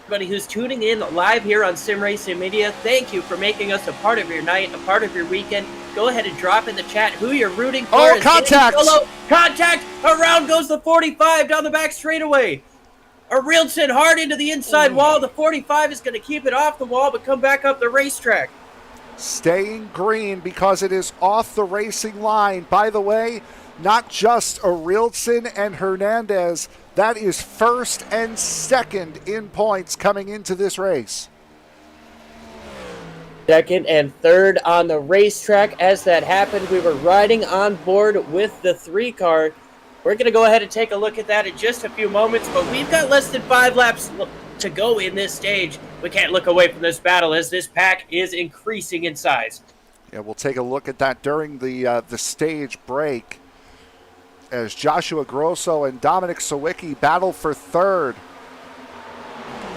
Everybody who's tuning in live here on Sim Racing Media, thank you for making us a part of your night, a part of your weekend. Go ahead and drop in the chat who you're rooting for. Oh, contact! Contact! Around goes the 45 down the back straightaway. Arildsson hard into the inside wall. The 45 is going to keep it off the wall, but come back up the racetrack. Staying green because it is off the racing line. By the way, not just Arildsson and Hernandez. That is first and second in points coming into this race. Second and third on the racetrack. As that happened, we were riding on board with the 3 car. We're going to go ahead and take a look at that in just a few moments, but we've got less than 5 laps to go in this stage. We can't look away from this battle as this pack is increasing in size. Yeah, we'll take a look at that during the stage break as Joshua Grosso and Dominic Sawicki battle for third.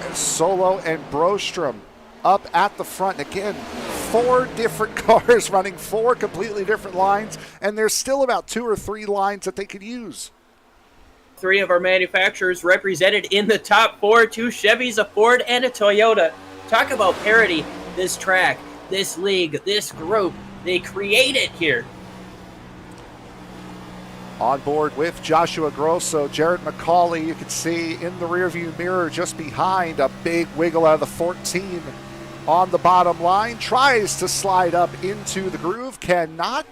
And Solo and Brostrom up at the front. Again, 4 different cars running 4 completely different lines, and there's still about 2 or 3 lines that they could use. 3 of our manufacturers represented in the top 4, 2 Chevys, a Ford, and a Toyota. Talk about parity. This track, this league, this group, they create it here. On board with Joshua Grosso, Jared McCauley, you can see in the rearview mirror just behind, a big wiggle out of the 14 on the bottom line. Tries to slide up into the groove, cannot.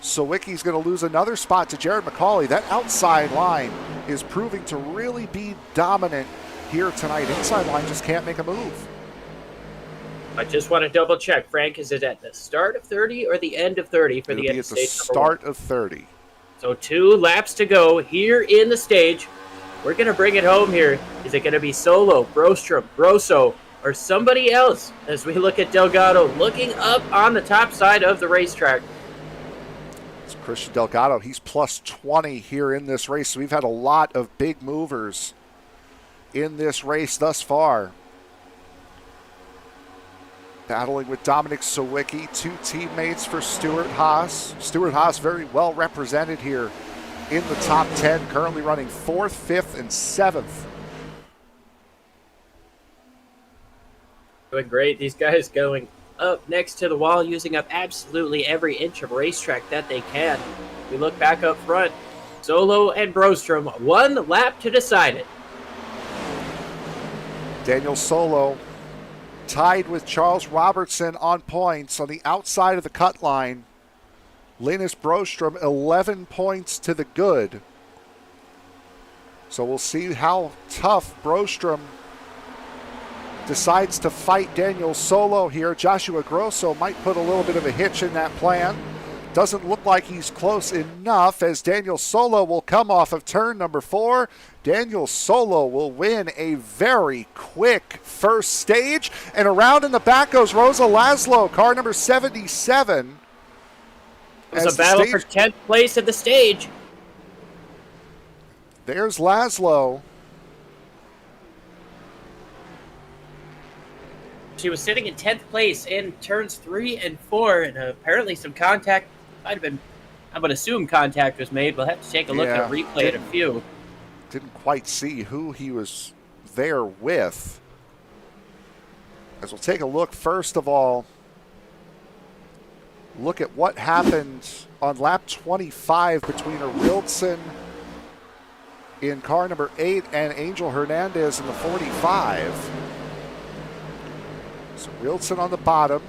Sawicki's going to lose another spot to Jared McCauley. That outside line is proving to really be dominant here tonight. Inside line just can't make a move. I just want to double check. Frank, is it at the start of 30 or the end of 30 for the end of stage? It'll be at the start of 30. So 2 laps to go here in the stage. We're going to bring it home here. Is it going to be Solo, Brostrom, Grosso, or somebody else as we look at Delgado looking up on the top side of the racetrack? It's Christian Delgado. He's plus 20 here in this race. So we've had a lot of big movers in this race thus far. Battling with Dominic Sawicki, 2 teammates for Stuart Haas. Stuart Haas very well represented here in the top 10, currently running 4th, 5th, and 7th. Doing great. These guys going up next to the wall, using up absolutely every inch of racetrack that they can. We look back up front. Solo and Brostrom, 1 lap to decide it. Daniel Solo tied with Charles Robertson on points on the outside of the cut line. Linus Brostrom, 11 points to the good. So we'll see how tough Brostrom decides to fight Daniel Solo here. Joshua Grosso might put a little bit of a hitch in that plan. Doesn't look like he's close enough as Daniel Solo will come off of turn number 4. Daniel Solo will win a very quick first stage. And around in the back goes Rosa Laszlo, car number 77. It was a battle for 10th place at the stage. There's Laszlo. She was sitting in 10th place in turns 3 and 4, and apparently some contact might have been, I would assume contact was made. We'll have to take a look at a replay at a few. Didn't quite see who he was there with. As we'll take a look, first of all, look at what happened on lap 25 between Arildsson in car number 8 and Angel Hernandez in the 45. So Arildsson on the bottom.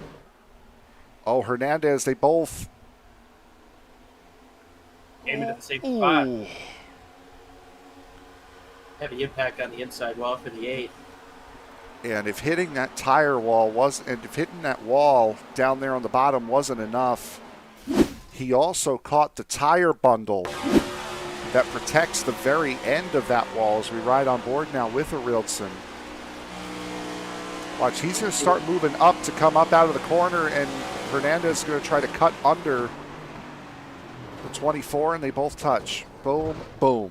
Oh, Hernandez, they both came into the same spot. Heavy impact on the inside wall for the 8. And if hitting that tire wall if hitting that wall down there on the bottom wasn't enough, he also caught the tire bundle that protects the very end of that wall as we ride on board now with Arildsson. Watch, he's going to start moving up to come up out of the corner, and Hernandez is going to try to cut under the 24, and they both touch. Boom, boom.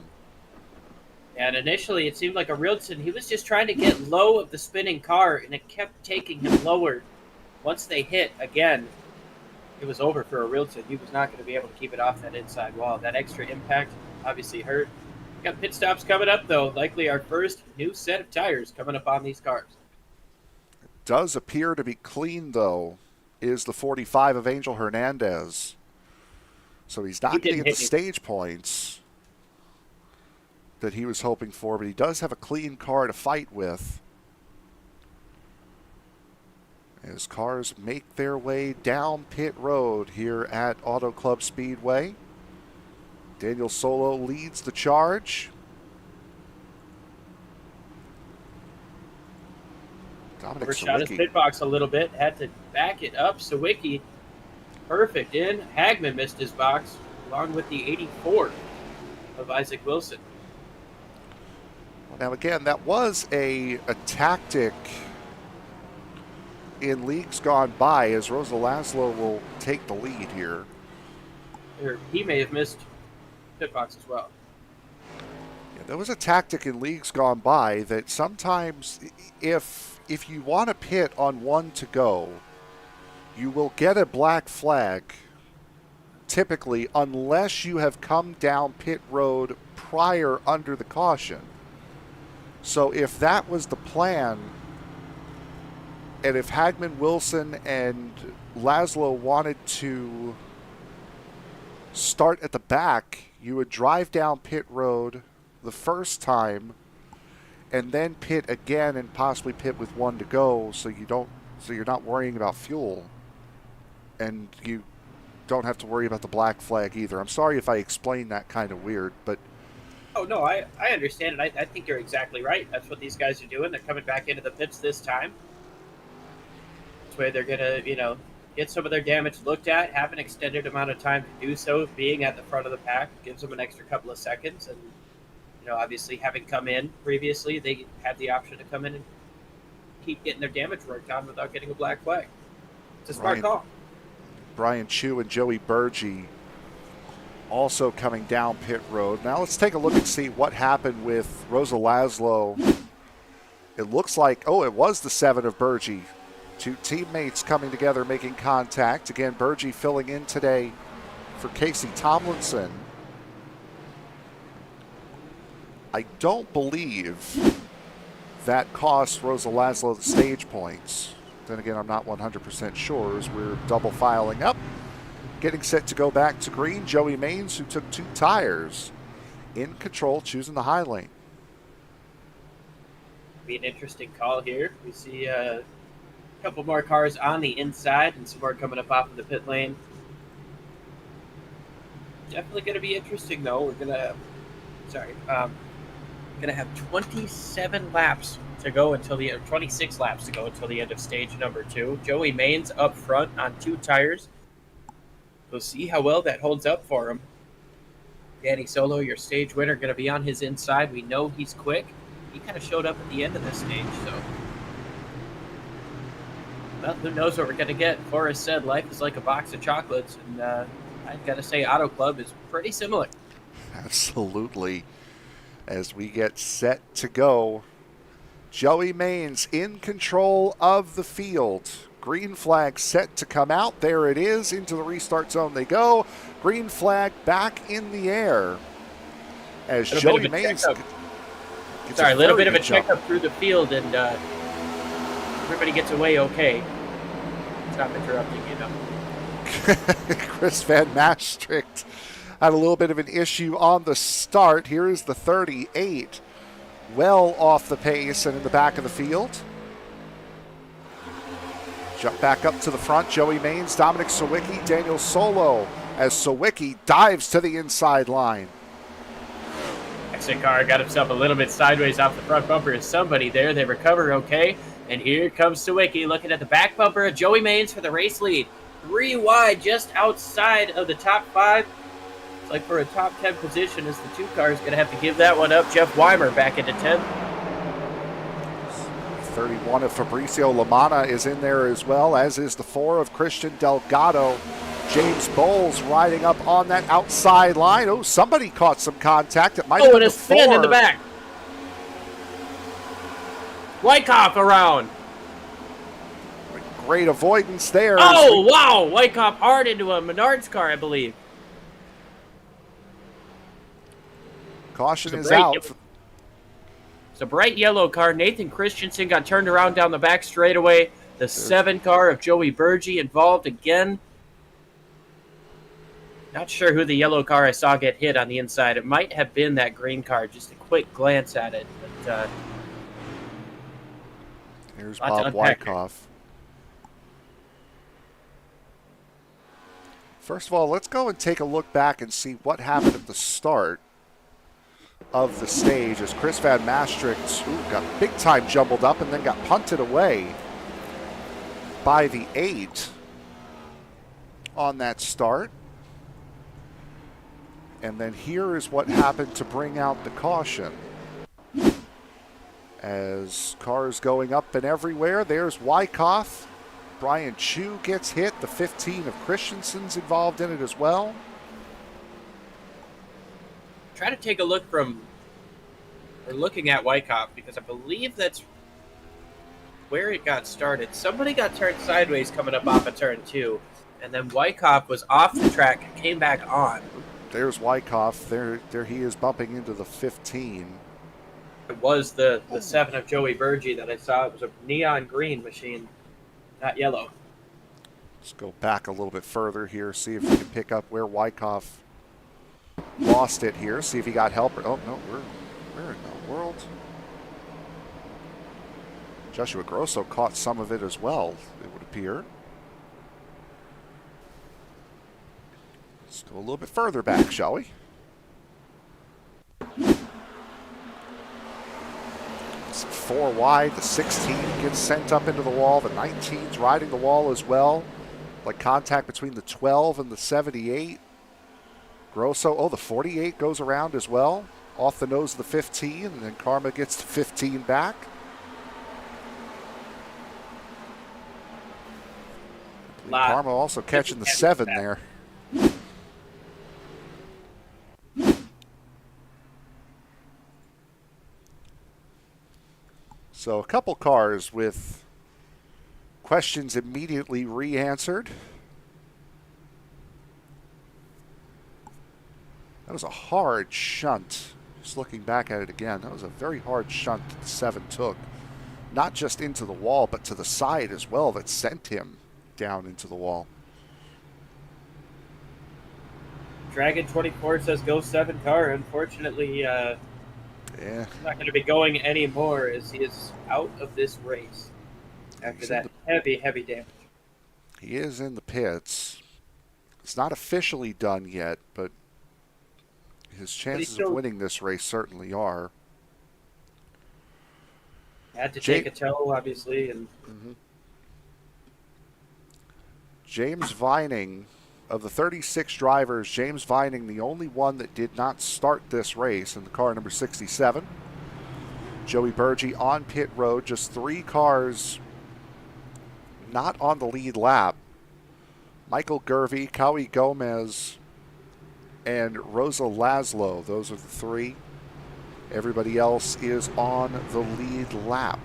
And initially, it seemed like Arildsson, he was just trying to get low of the spinning car, and it kept taking him lower. Once they hit again, it was over for Arildsson. He was not going to be able to keep it off that inside wall. That extra impact obviously hurt. Got pit stops coming up, though. Likely our first new set of tires coming up on these cars. Does appear to be clean, though, is the 45 of Angel Hernandez. So he's not going to get the stage points that he was hoping for, but he does have a clean car to fight with. As cars make their way down pit road here at Auto Club Speedway. Daniel Solo leads the charge. Dominic Overshot his Sawicki. pit box a little bit. Had to back it up. Sawicki, perfect in. Hagman missed his box, along with the 84 of Isaac Wilson. Well, now, again, that was a tactic in leagues gone by, as Rosa Laszlo will take the lead here. Or he may have missed pit box as well. Yeah, there was a tactic in leagues gone by that sometimes if you want to pit on one to go, you will get a black flag, typically, unless you have come down pit road prior under the caution. So if that was the plan, and if Hagman, Wilson, and Laszlo wanted to start at the back, you would drive down pit road the first time and then pit again and possibly pit with one to go, so you're not worrying about fuel, and you don't have to worry about the black flag either. I'm sorry if I explained that kind of weird, but Oh, no, I understand it. I think you're exactly right. That's what these guys are doing. They're coming back into the pits this time. This way they're going to, get some of their damage looked at, have an extended amount of time to do so. Being at the front of the pack gives them an extra couple of seconds. And, obviously having come in previously, they had the option to come in and keep getting their damage worked on without getting a black flag. It's a smart call. Brian Chu and Joey Burgee also coming down pit road. Now let's take a look and see what happened with Rosa Laszlo. It looks like, it was the 7 of Burgee. Two teammates coming together, making contact. Again, Burgee filling in today for Casey Tomlinson. I don't believe that cost Rosa Laszlo the stage points. Then again, I'm not 100% sure as we're double filing up. Getting set to go back to green, Joey Manes, who took 2 tires, in control, choosing the high lane. Be an interesting call here. We see a couple more cars on the inside and some more coming up off of the pit lane. Definitely going to be interesting, though. We're going to have 27 laps to go until 26 laps to go until the end of stage number 2. Joey Manes up front on 2 tires. We'll see how well that holds up for him. Danny Solo, your stage winner, going to be on his inside. We know he's quick. He kind of showed up at the end of this stage, so. Well, who knows what we're going to get. Forrest said life is like a box of chocolates, and I've got to say Auto Club is pretty similar. Absolutely. As we get set to go, Joey Manes in control of the field. Green flag set to come out. There it is. Into the restart zone they go. Green flag back in the air. As Joey Manes gets a little bit of a checkup through the field, and everybody gets away okay. Stop interrupting, Chris VanMaastricht had a little bit of an issue on the start. Here is the 38. Well off the pace and in the back of the field. Jump back up to the front. Joey Manes, Dominic Sawicki, Daniel Solo as Sawicki dives to the inside line. Exit car got himself a little bit sideways off the front bumper. Is somebody there? They recover okay. And here comes Sawicki looking at the back bumper of Joey Manes for the race lead. 3 wide, just outside of the top 5. It's like for a top 10 position as the 2 cars going to have to give that one up. Jeff Weimer back into 10th. 31 of Fabricio Lamana is in there as well, as is the 4 of Christian Delgado. James Bowles riding up on that outside line. Oh, somebody caught some contact. It might have been and a spin in the back. Wykoff around. Great avoidance there. Oh, wow. Wykoff hard into a Menards car, I believe. Caution is out. It's a bright yellow car. Nathan Christensen got turned around down the back straightaway. The 7 car of Joey Burgee involved again. Not sure who the yellow car I saw get hit on the inside. It might have been that green car. Just a quick glance at it. But, here's Bob Wykoff. First of all, let's go and take a look back and see what happened at the start of the stage as Chris VanMaastricht got big time jumbled up and then got punted away by the 8 on that start. And then here is what happened to bring out the caution. As cars going up and everywhere, there's Wykoff. Brian Chu gets hit. The 15 of Christensen's involved in it as well. try to take a look from, or looking at Wykoff, because I believe that's where it got started. Somebody got turned sideways coming up off of turn 2, and then Wykoff was off the track and came back on. There's Wykoff. There he is bumping into the 15. It was the 7 of Joey Burgee that I saw. It was a neon green machine, not yellow. Let's go back a little bit further here, see if we can pick up where Wykoff lost it here. See if he got help. Oh, no, where in the world? Joshua Grosso caught some of it as well, it would appear. Let's go a little bit further back, shall we? It's 4 wide. The 16 gets sent up into the wall. The 19's riding the wall as well. Like contact between the 12 and the 78. Grosso, oh, the 48 goes around as well. Off the nose of the 15, and then Karma gets the 15 back. Karma also catching the 7 there. So a couple cars with questions immediately re-answered. That was a hard shunt. Just looking back at it again, that was a very hard shunt that the 7 took. Not just into the wall, but to the side as well, that sent him down into the wall. Dragon 24 says go 7 car. Unfortunately, yeah, he's not going to be going anymore as he is out of this race after that heavy damage. He is in the pits. It's not officially done yet, but his chances of winning this race certainly are. Had to take a tow, obviously. And James Vining, of the 36 drivers, James Vining, the only one that did not start this race in the car number 67. Joey Burgee on pit road, just 3 cars not on the lead lap. Michael Gervey, Kawi Gomez, and Rosa Laszlo. Those are the 3. Everybody else is on the lead lap.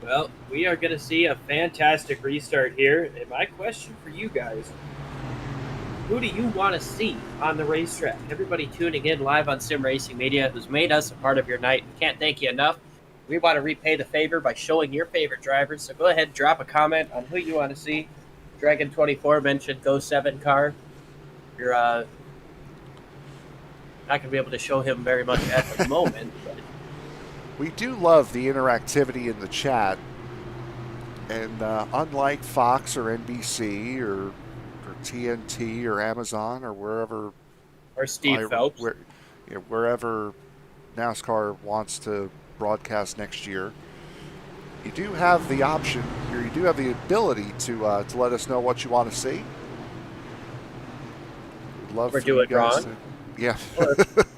Well, we are going to see a fantastic restart here. And my question for you guys, who do you want to see on the racetrack? Everybody tuning in live on Sim Racing Media who's made us a part of your night. We can't thank you enough. We want to repay the favor by showing your favorite drivers. So go ahead and drop a comment on who you want to see. Dragon 24 mentioned Go 7 car. You're not going to be able to show him very much at the moment. But we do love the interactivity in the chat. And unlike Fox or NBC or TNT or Amazon or wherever, or Steve Phelps, wherever NASCAR wants to broadcast next year, you do have the option, or you do have the ability to let us know what you want to see. We'd love or do it wrong. Yeah.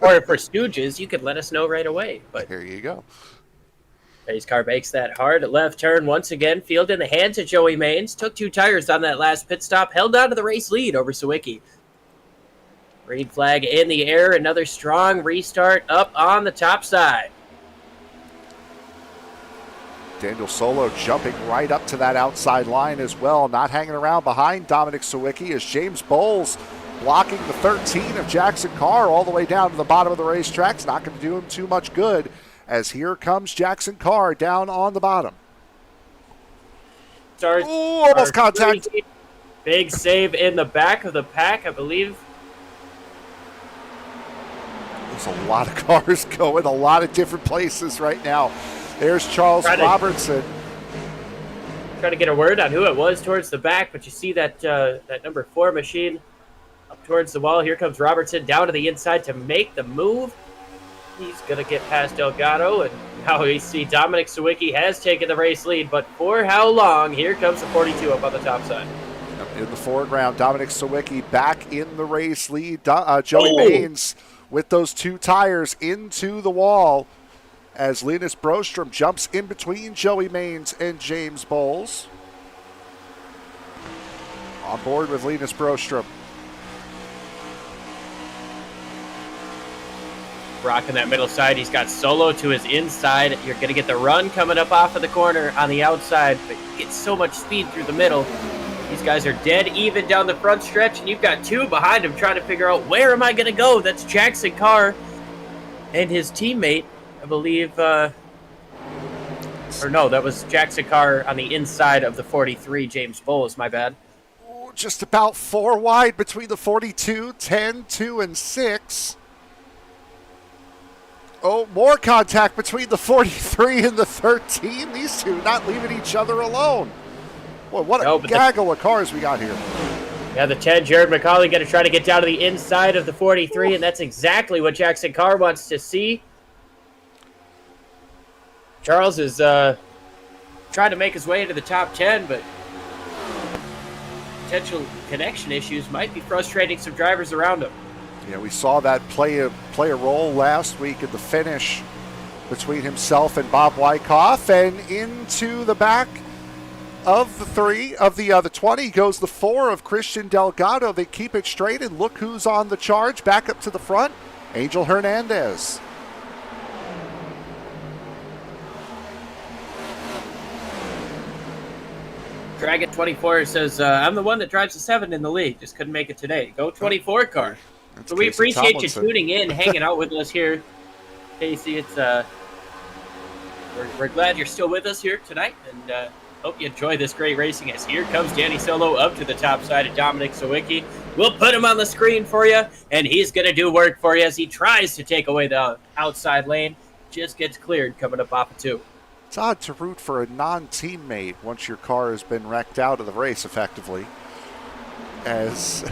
or for Stooges, you could let us know right away. But there you go. Pace car makes that hard left turn once again. Field in the hands of Joey Manes. Took 2 tires on that last pit stop. Held on to the race lead over Sawicki. Green flag in the air. Another strong restart up on the top side. Daniel Solo jumping right up to that outside line as well, not hanging around behind Dominic Sawicki as James Bowles blocking the 13 of Jackson Carr all the way down to the bottom of the racetrack. It's not going to do him too much good as here comes Jackson Carr down on the bottom. Ooh, almost contact. Big save in the back of the pack, I believe. There's a lot of cars going a lot of different places right now. There's Charles Robertson. Trying to get a word on who it was towards the back, but you see that that number 4 machine up towards the wall. Here comes Robertson down to the inside to make the move. He's going to get past Delgado, and now we see Dominic Sawicki has taken the race lead, but for how long? Here comes the 42 up on the top side. In the foreground, Dominic Sawicki back in the race lead. Joey Manes with those 2 tires into the wall as Linus Brostrom jumps in between Joey Manes and James Bowles. On board with Linus Brostrom. Rocking that middle side. He's got Solo to his inside. You're going to get the run coming up off of the corner on the outside, but you get so much speed through the middle. These guys are dead even down the front stretch, and you've got 2 behind him trying to figure out, where am I going to go? That's Jackson Carr and his teammate, I believe. Or no, that was Jackson Carr on the inside of the 43, James Bowles, my bad. Just about 4 wide between the 42, 10, 2, and 6. Oh, more contact between the 43 and the 13. These two not leaving each other alone. Boy, what a gaggle of cars we got here. Yeah, the 10, Jared McCauley, going to try to get down to the inside of the 43, and that's exactly what Jackson Carr wants to see. Charles is trying to make his way into the top 10, but potential connection issues might be frustrating some drivers around him. Yeah, we saw that play a role last week in the finish between himself and Bob Wykoff, and into the back of the 3 of the 20 goes the 4 of Christian Delgado. They keep it straight, and look who's on the charge. Back up to the front, Angel Hernandez. Dragon 24 says, I'm the one that drives the 7 in the league. Just couldn't make it today. Go 24 car. That's so we Casey appreciate Tomlinson. you tuning in, hanging out with us here. Casey, it's we're glad you're still with us here tonight, and hope you enjoy this great racing as here comes Danny Solo up to the top side of Dominic Sawicki. We'll put him on the screen for you, and he's going to do work for you as he tries to take away the outside lane. Just gets cleared coming up off of 2. It's odd to root for a non-teammate once your car has been wrecked out of the race effectively. As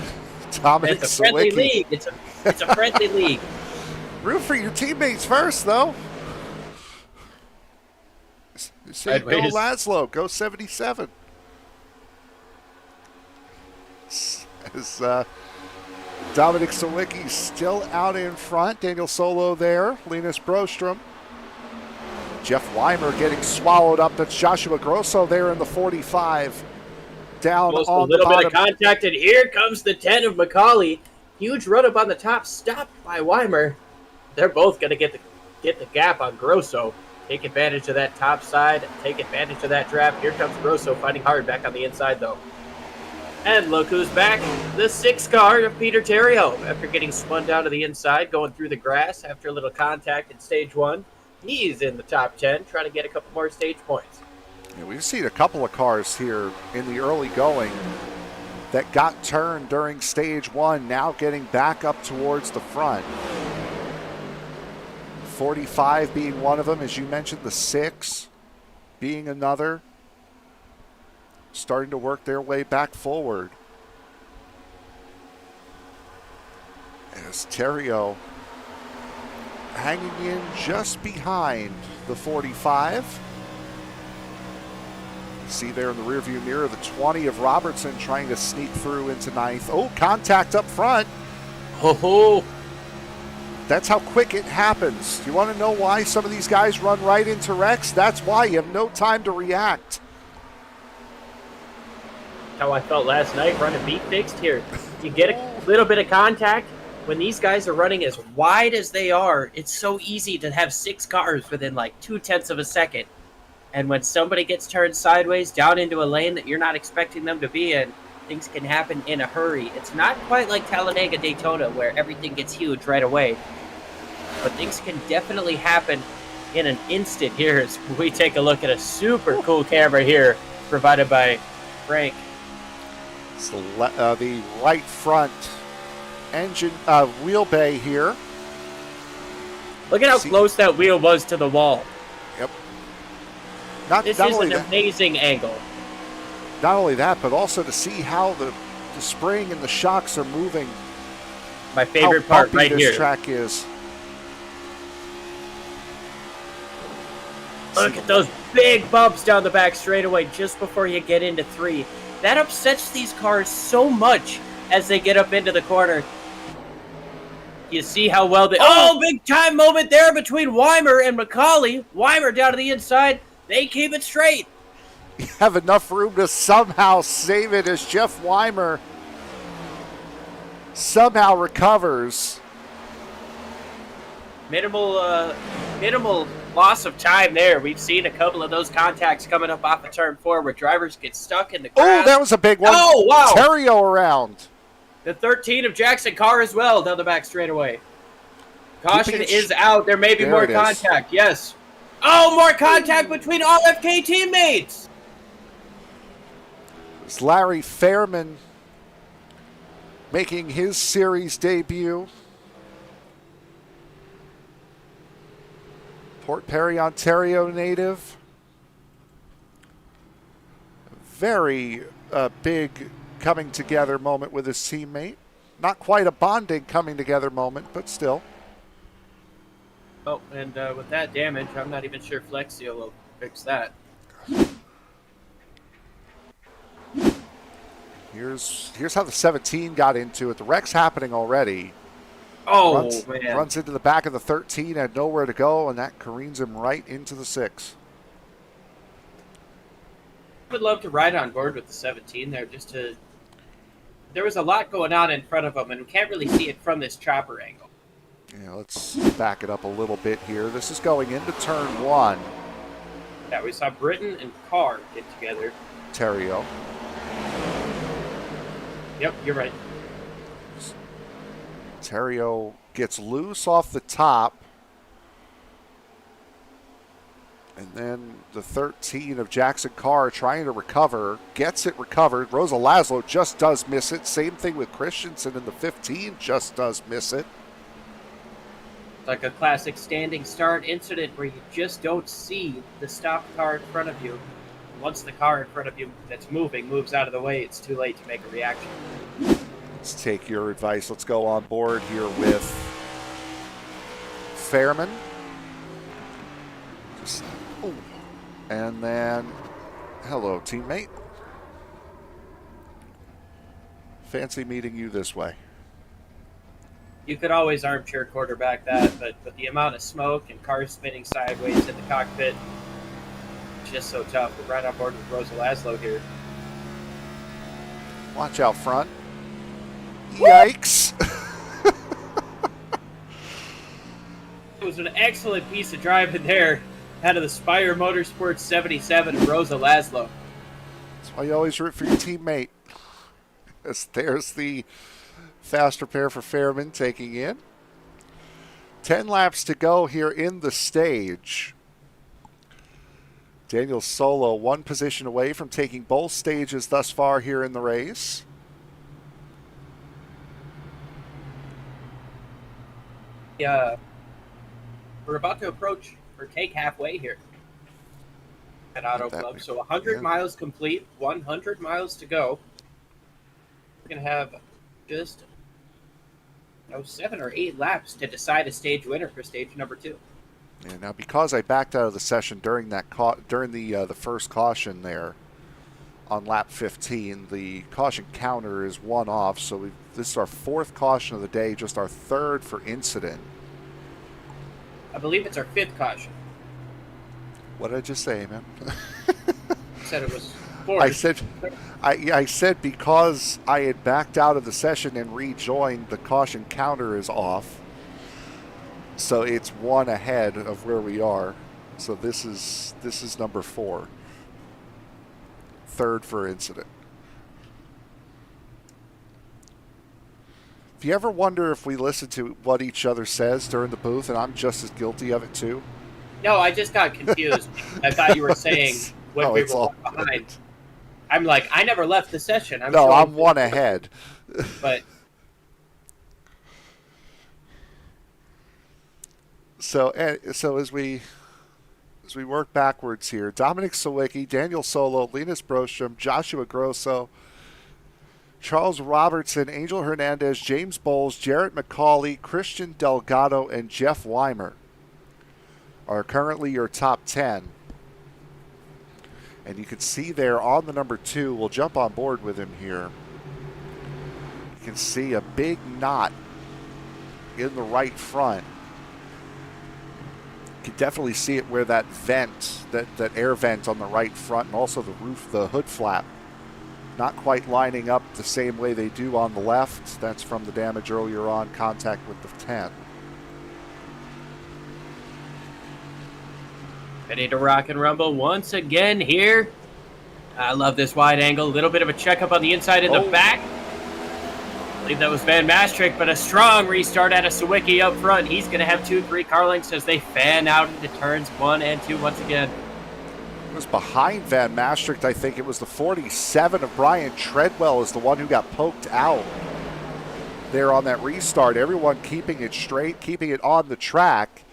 Dominic It's a friendly Sawicki. league. It's a friendly league. Root for your teammates first, though. Say, go Laszlo, go 77. As Dominic Sawicki still out in front. Daniel Solo there. Linus Brostrom. Jeff Weimer getting swallowed up. That's Joshua Grosso there in the 45. Down Almost on a little the bottom. bit of contact, and here comes the 10 of McCauley. Huge run up on the top, stopped by Weimer. They're both going to get the gap on Grosso. Take advantage of that top side, take advantage of that draft. Here comes Grosso fighting hard back on the inside, though. And look who's back, the 6 car of Peter Terrio. After getting spun down to the inside, going through the grass after a little contact in stage 1. He's in the top 10, trying to get a couple more stage points. Yeah, we've seen a couple of cars here in the early going that got turned during stage 1, now getting back up towards the front. 45 being one of them, as you mentioned, the 6 being another. Starting to work their way back forward. As Terrio hanging in just behind the 45. See there in the rearview mirror the 20 of Robertson trying to sneak through into 9th. Oh, contact up front. Oh, That's how quick it happens. Do you want to know why some of these guys run right into wrecks? That's why. You have no time to react. how I felt last night running beat fixed here. You get a little bit of contact. When these guys are running as wide as they are, it's so easy to have 6 cars within like 0.2 of a second. And when somebody gets turned sideways down into a lane that you're not expecting them to be in, things can happen in a hurry. It's not quite like Talladega Daytona where everything gets huge right away. But things can definitely happen in an instant here as we take a look at a super cool camera here provided by Frank. It's the right front engine wheel bay here. Look at how close that wheel was to the wall. Yep. This is an amazing angle. Not only that, but also to see how the spring and the shocks are moving. My favorite part right here. This track is. Look at those big bumps down the back straightaway just before you get into 3. That upsets these cars so much as they get up into the corner. You see how well they... Oh, big time moment there between Weimer and McCauley. Weimer down to the inside. They keep it straight. You have enough room to somehow save it as Jeff Weimer somehow recovers. Minimal loss of time there. We've seen a couple of those contacts coming up off of turn 4 where drivers get stuck in the grass. Oh, that was a big one. Oh, wow. Terrio around. The 13 of Jackson Carr as well down the back straightaway. Caution is out. There may be more contact. Yes. Oh, more contact between RFK teammates. It's Larry Fairman making his series debut. Port Perry, Ontario native. Very big coming together moment with his teammate. Not quite a bonding coming together moment, but still. Oh, and with that damage, I'm not even sure Flexio will fix that. Here's how the 17 got into it. The wreck's happening already. Oh, man. Runs into the back of the 13, had nowhere to go, and that careens him right into the 6. I would love to ride on board with the 17 there just to... There was a lot going on in front of him, and we can't really see it from this chopper angle. Yeah, let's back it up a little bit here. This is going into turn 1. Yeah, we saw Britton and Carr get together. Terrio. Yep, you're right. Terrio gets loose off the top. And then the 13 of Jackson Carr trying to recover. Gets it recovered. Rosa Laszlo just does miss it. Same thing with Christensen in the 15. Just does miss it. Like a classic standing start incident where you just don't see the stopped car in front of you. Once the car in front of you that's moving moves out of the way, it's too late to make a reaction. Let's take your advice. Let's go on board here with Fairman. And then, hello, teammate. Fancy meeting you this way. You could always armchair quarterback that, but the amount of smoke and cars spinning sideways in the cockpit, just so tough. We're right on board with Rosa Laszlo here. Watch out front. Yikes. It was an excellent piece of driving there out of the Spire Motorsports 77 of Rosa Laszlo. That's why you always root for your teammate. There's the fast repair for Fairman taking in. 10 laps to go here in the stage. Daniel Solo one position away from taking both stages thus far here in the race. Yeah, we're about to approach or take halfway here at Auto Club. So 100 miles complete, 100 miles to go. We're going to have just 7 or 8 laps to decide a stage winner for stage number 2. Yeah, now because I backed out of the session during that the first caution there on lap 15, the caution counter is 1 off. So this is our 4th caution of the day, just our 3rd for incident. I believe it's our 5th caution. What did I just say, man? You said it was 4th. I said because I had backed out of the session and rejoined, the caution counter is off. So it's 1 ahead of where we are. So this is number 4. Third for incident. If you ever wonder if we listen to what each other says during the booth, and I'm just as guilty of it too. No, I just got confused. I thought you were saying when we were all behind. I'm like, I never left the session. I'm one ahead. But so as we work backwards here, Dominic Sawicki, Daniel Solo, Linus Brostrom, Joshua Grosso, Charles Robertson, Angel Hernandez, James Bowles, Jarrett McCauley, Christian Delgado, and Jeff Weimer are currently your top 10. And you can see there on the number 2, we'll jump on board with him here. You can see a big knot in the right front. You can definitely see it where that vent, that air vent on the right front, and also the roof, the hood flap, not quite lining up the same way they do on the left. That's from the damage earlier on, contact with the 10. ready to rock and rumble once again here. I love this wide angle. A little bit of a checkup on the inside and the back. I believe that was VanMaastricht, but a strong restart out of Sawicki up front. He's going to have 2-3 car lengths as they fan out into turns 1 and 2 once again. It was behind VanMaastricht. I think it was the 47 of Brian Treadwell is the one who got poked out there on that restart. Everyone keeping it straight, keeping it on the track.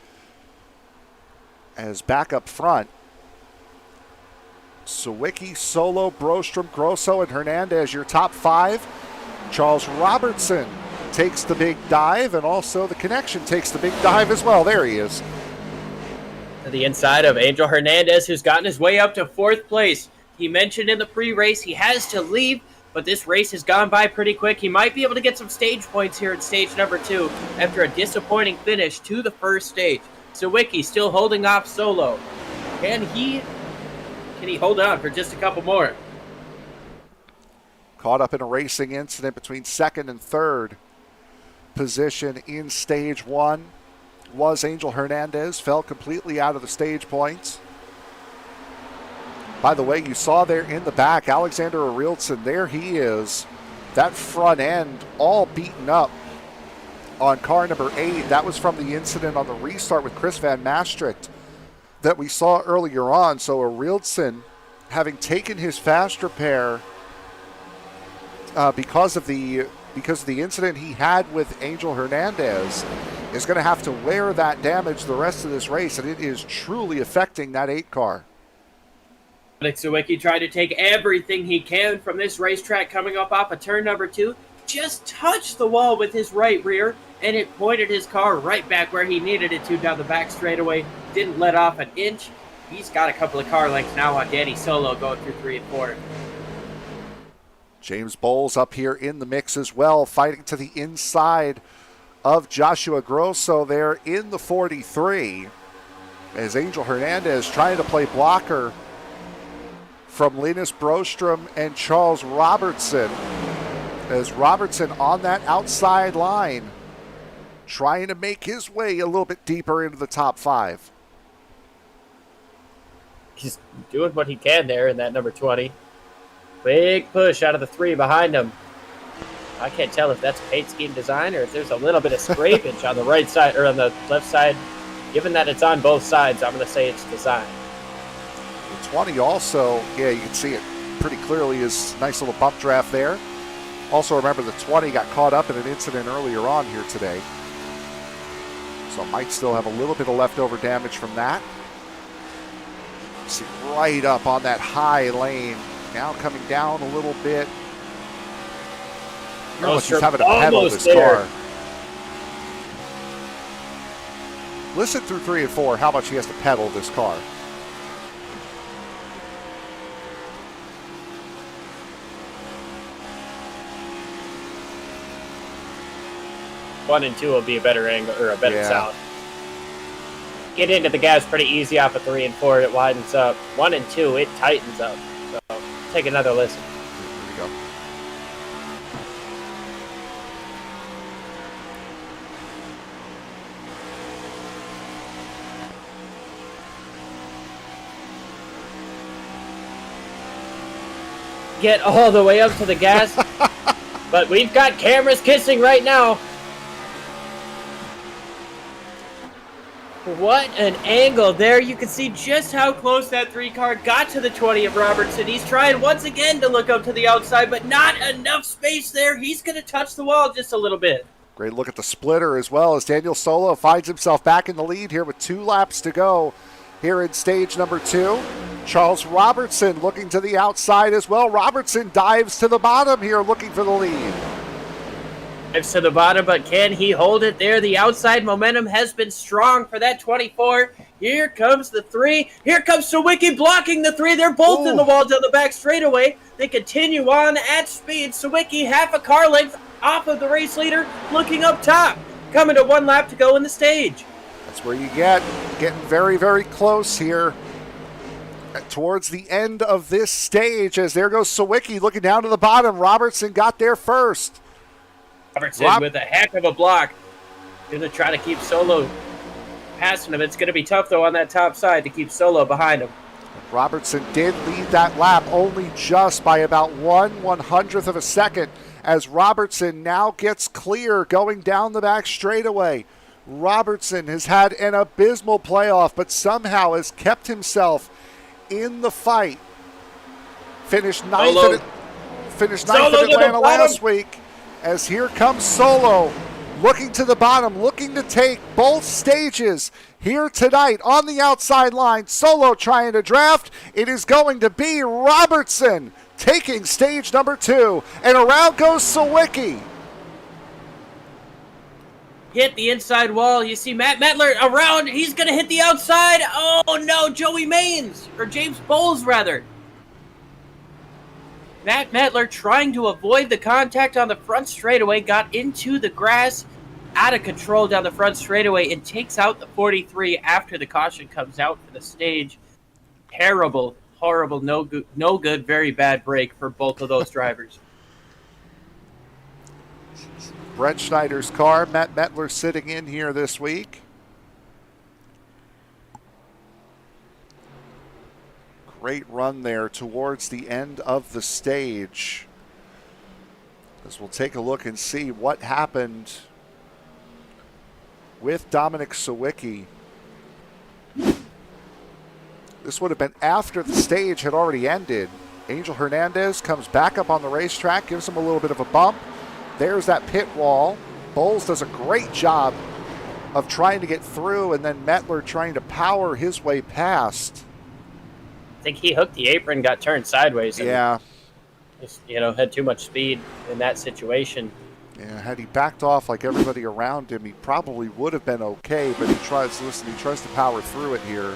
As back up front, Sawicki, Solo, Brostrom, Grosso, and Hernandez, your top 5. Charles Robertson takes the big dive, and also the connection takes the big dive as well. There he is. To the inside of Angel Hernandez, who's gotten his way up to 4th place. He mentioned in the pre-race he has to leave, but this race has gone by pretty quick. He might be able to get some stage points here in stage number 2 after a disappointing finish to the first stage. Sawicki still holding off Solo. Can he hold on for just a couple more? Caught up in a racing incident between 2nd and 3rd position in stage 1 was Angel Hernandez. Fell completely out of the stage points. By the way, you saw there in the back, Alexander Arildsson, there he is. That front end all beaten up on car number 8. That was from the incident on the restart with Chris VanMaastricht that we saw earlier on. So Arildsson, having taken his fast repair because of the incident he had with Angel Hernandez, is going to have to wear that damage the rest of this race, and it is truly affecting that 8 car. Sawicki tried to take everything he can from this racetrack coming up off of turn number 2. Just touched the wall with his right rear, and it pointed his car right back where he needed it to down the back straightaway. Didn't let off an inch. He's got a couple of car lengths now on Danny Solo going through 3 and 4. James Bowles up here in the mix as well, fighting to the inside of Joshua Grosso there in the 43. As Angel Hernandez trying to play blocker from Linus Brostrom and Charles Robertson. As Robertson on that outside line, trying to make his way a little bit deeper into the top 5. He's doing what he can there in that number 20. Big push out of the 3 behind him. I can't tell if that's paint scheme design or if there's a little bit of scrapage on the right side or on the left side. Given that it's on both sides, I'm going to say it's design. The 20 also, yeah, you can see it pretty clearly, is a nice little bump draft there. Also remember the 20 got caught up in an incident earlier on here today. So might still have a little bit of leftover damage from that. See right up on that high lane. Now coming down a little bit. Look, he's having to pedal this car. Listen through 3 and 4 how much he has to pedal this car. One and 2 will be a better angle or a better sound. Get into the gas pretty easy off of 3 and 4. It widens up. 1 and 2, it tightens up. So take another listen. Here we go. get all the way up to the gas. But we've got cameras kissing right now. What an angle there. You can see just how close that 3 car got to the 20 of Robertson. He's trying once again to look up to the outside, but not enough space there. He's going to touch the wall just a little bit. Great look at the splitter as well as Daniel Solo finds himself back in the lead here with 2 laps to go here in stage number 2. Charles Robertson looking to the outside as well. Robertson dives to the bottom here looking for the lead. Dives to the bottom, but can he hold it there? The outside momentum has been strong for that 24. Here comes the 3. Here comes Sawicki blocking the 3. They're both in the wall down the back straightaway. They continue on at speed. Sawicki half a car length off of the race leader, looking up top. Coming to 1 lap to go in the stage. That's where you getting very, very close here towards the end of this stage as there goes Sawicki looking down to the bottom. Robertson got there first. Robertson with a heck of a block. Going to try to keep Solo passing him. It's going to be tough, though, on that top side to keep Solo behind him. Robertson did lead that lap only just by about 1/100th of a second as Robertson now gets clear going down the back straightaway. Robertson has had an abysmal playoff, but somehow has kept himself in the fight. Finished ninth at Atlanta last week. As here comes Solo, looking to the bottom, looking to take both stages here tonight on the outside line. Solo trying to draft. It is going to be Robertson taking stage number 2. And around goes Sawicki. Hit the inside wall. You see Matt Mettler around. He's going to hit the outside. Oh, no, Joey Manes, or James Bowles, rather. Matt Mettler trying to avoid the contact on the front straightaway, got into the grass, out of control down the front straightaway, and takes out the 43 after the caution comes out for the stage. Terrible, horrible, no good, very bad break for both of those drivers. Brett Schneider's car, Matt Mettler sitting in here this week. Great run there towards the end of the stage. As we'll take a look and see what happened with Dominic Sawicki. This would have been after the stage had already ended. Angel Hernandez comes back up on the racetrack, gives him a little bit of a bump. There's that pit wall. Bowles does a great job of trying to get through, and then Mettler trying to power his way past. I think he hooked the apron, got turned sideways. And yeah. Just, had too much speed in that situation. Yeah, had he backed off like everybody around him, he probably would have been okay, but he tries to power through it here.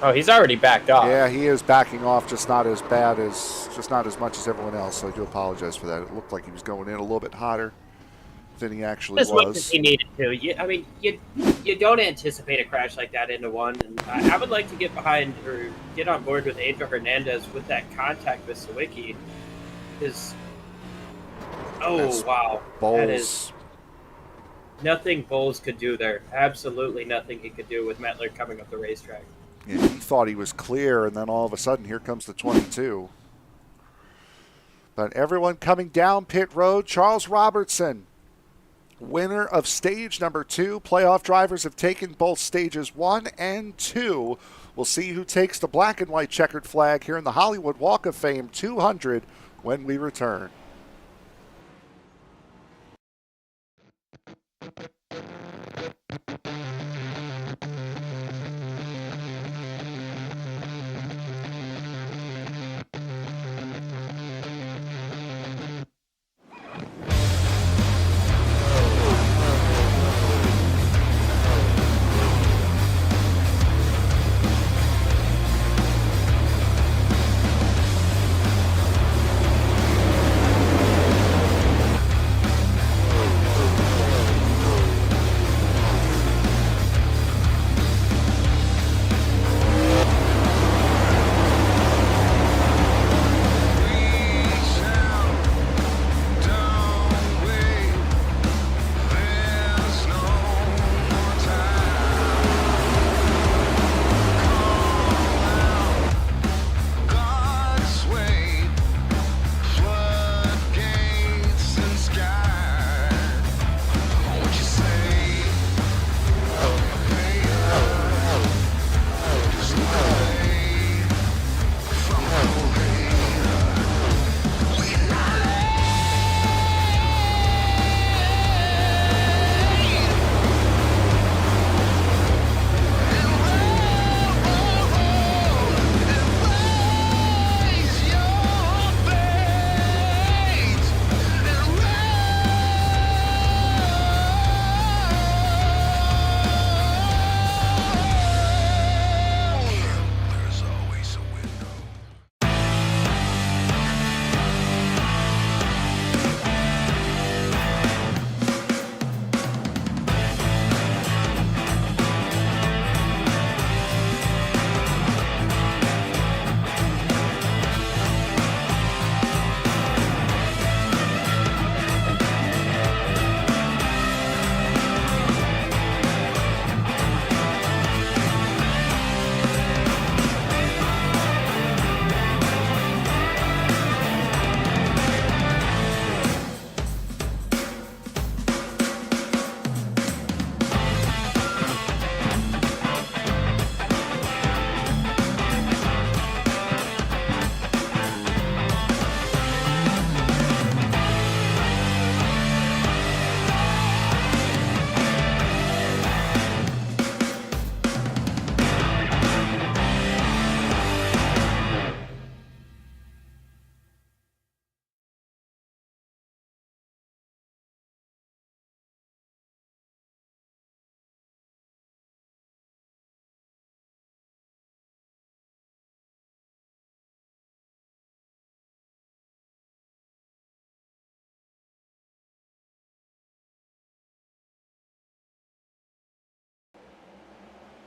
Oh, he's already backed off. Yeah, he is backing off, just not as much as everyone else, so I do apologize for that. It looked like he was going in a little bit hotter than he actually as was. much as he needed to. You don't anticipate a crash like that into one, and I would like to get behind or get on board with Angel Hernandez with that contact with Sawicki. Wow. Bowles. That is nothing Bowles could do there. Absolutely nothing he could do with Mettler coming up the racetrack. Yeah, he thought he was clear, and then all of a sudden, here comes the 22. But everyone coming down pit road, Charles Robertson, winner of stage number 2. Playoff drivers have taken both stages 1 and 2. We'll see who takes the black and white checkered flag here in the Hollywood Walk of Fame 200 when we return.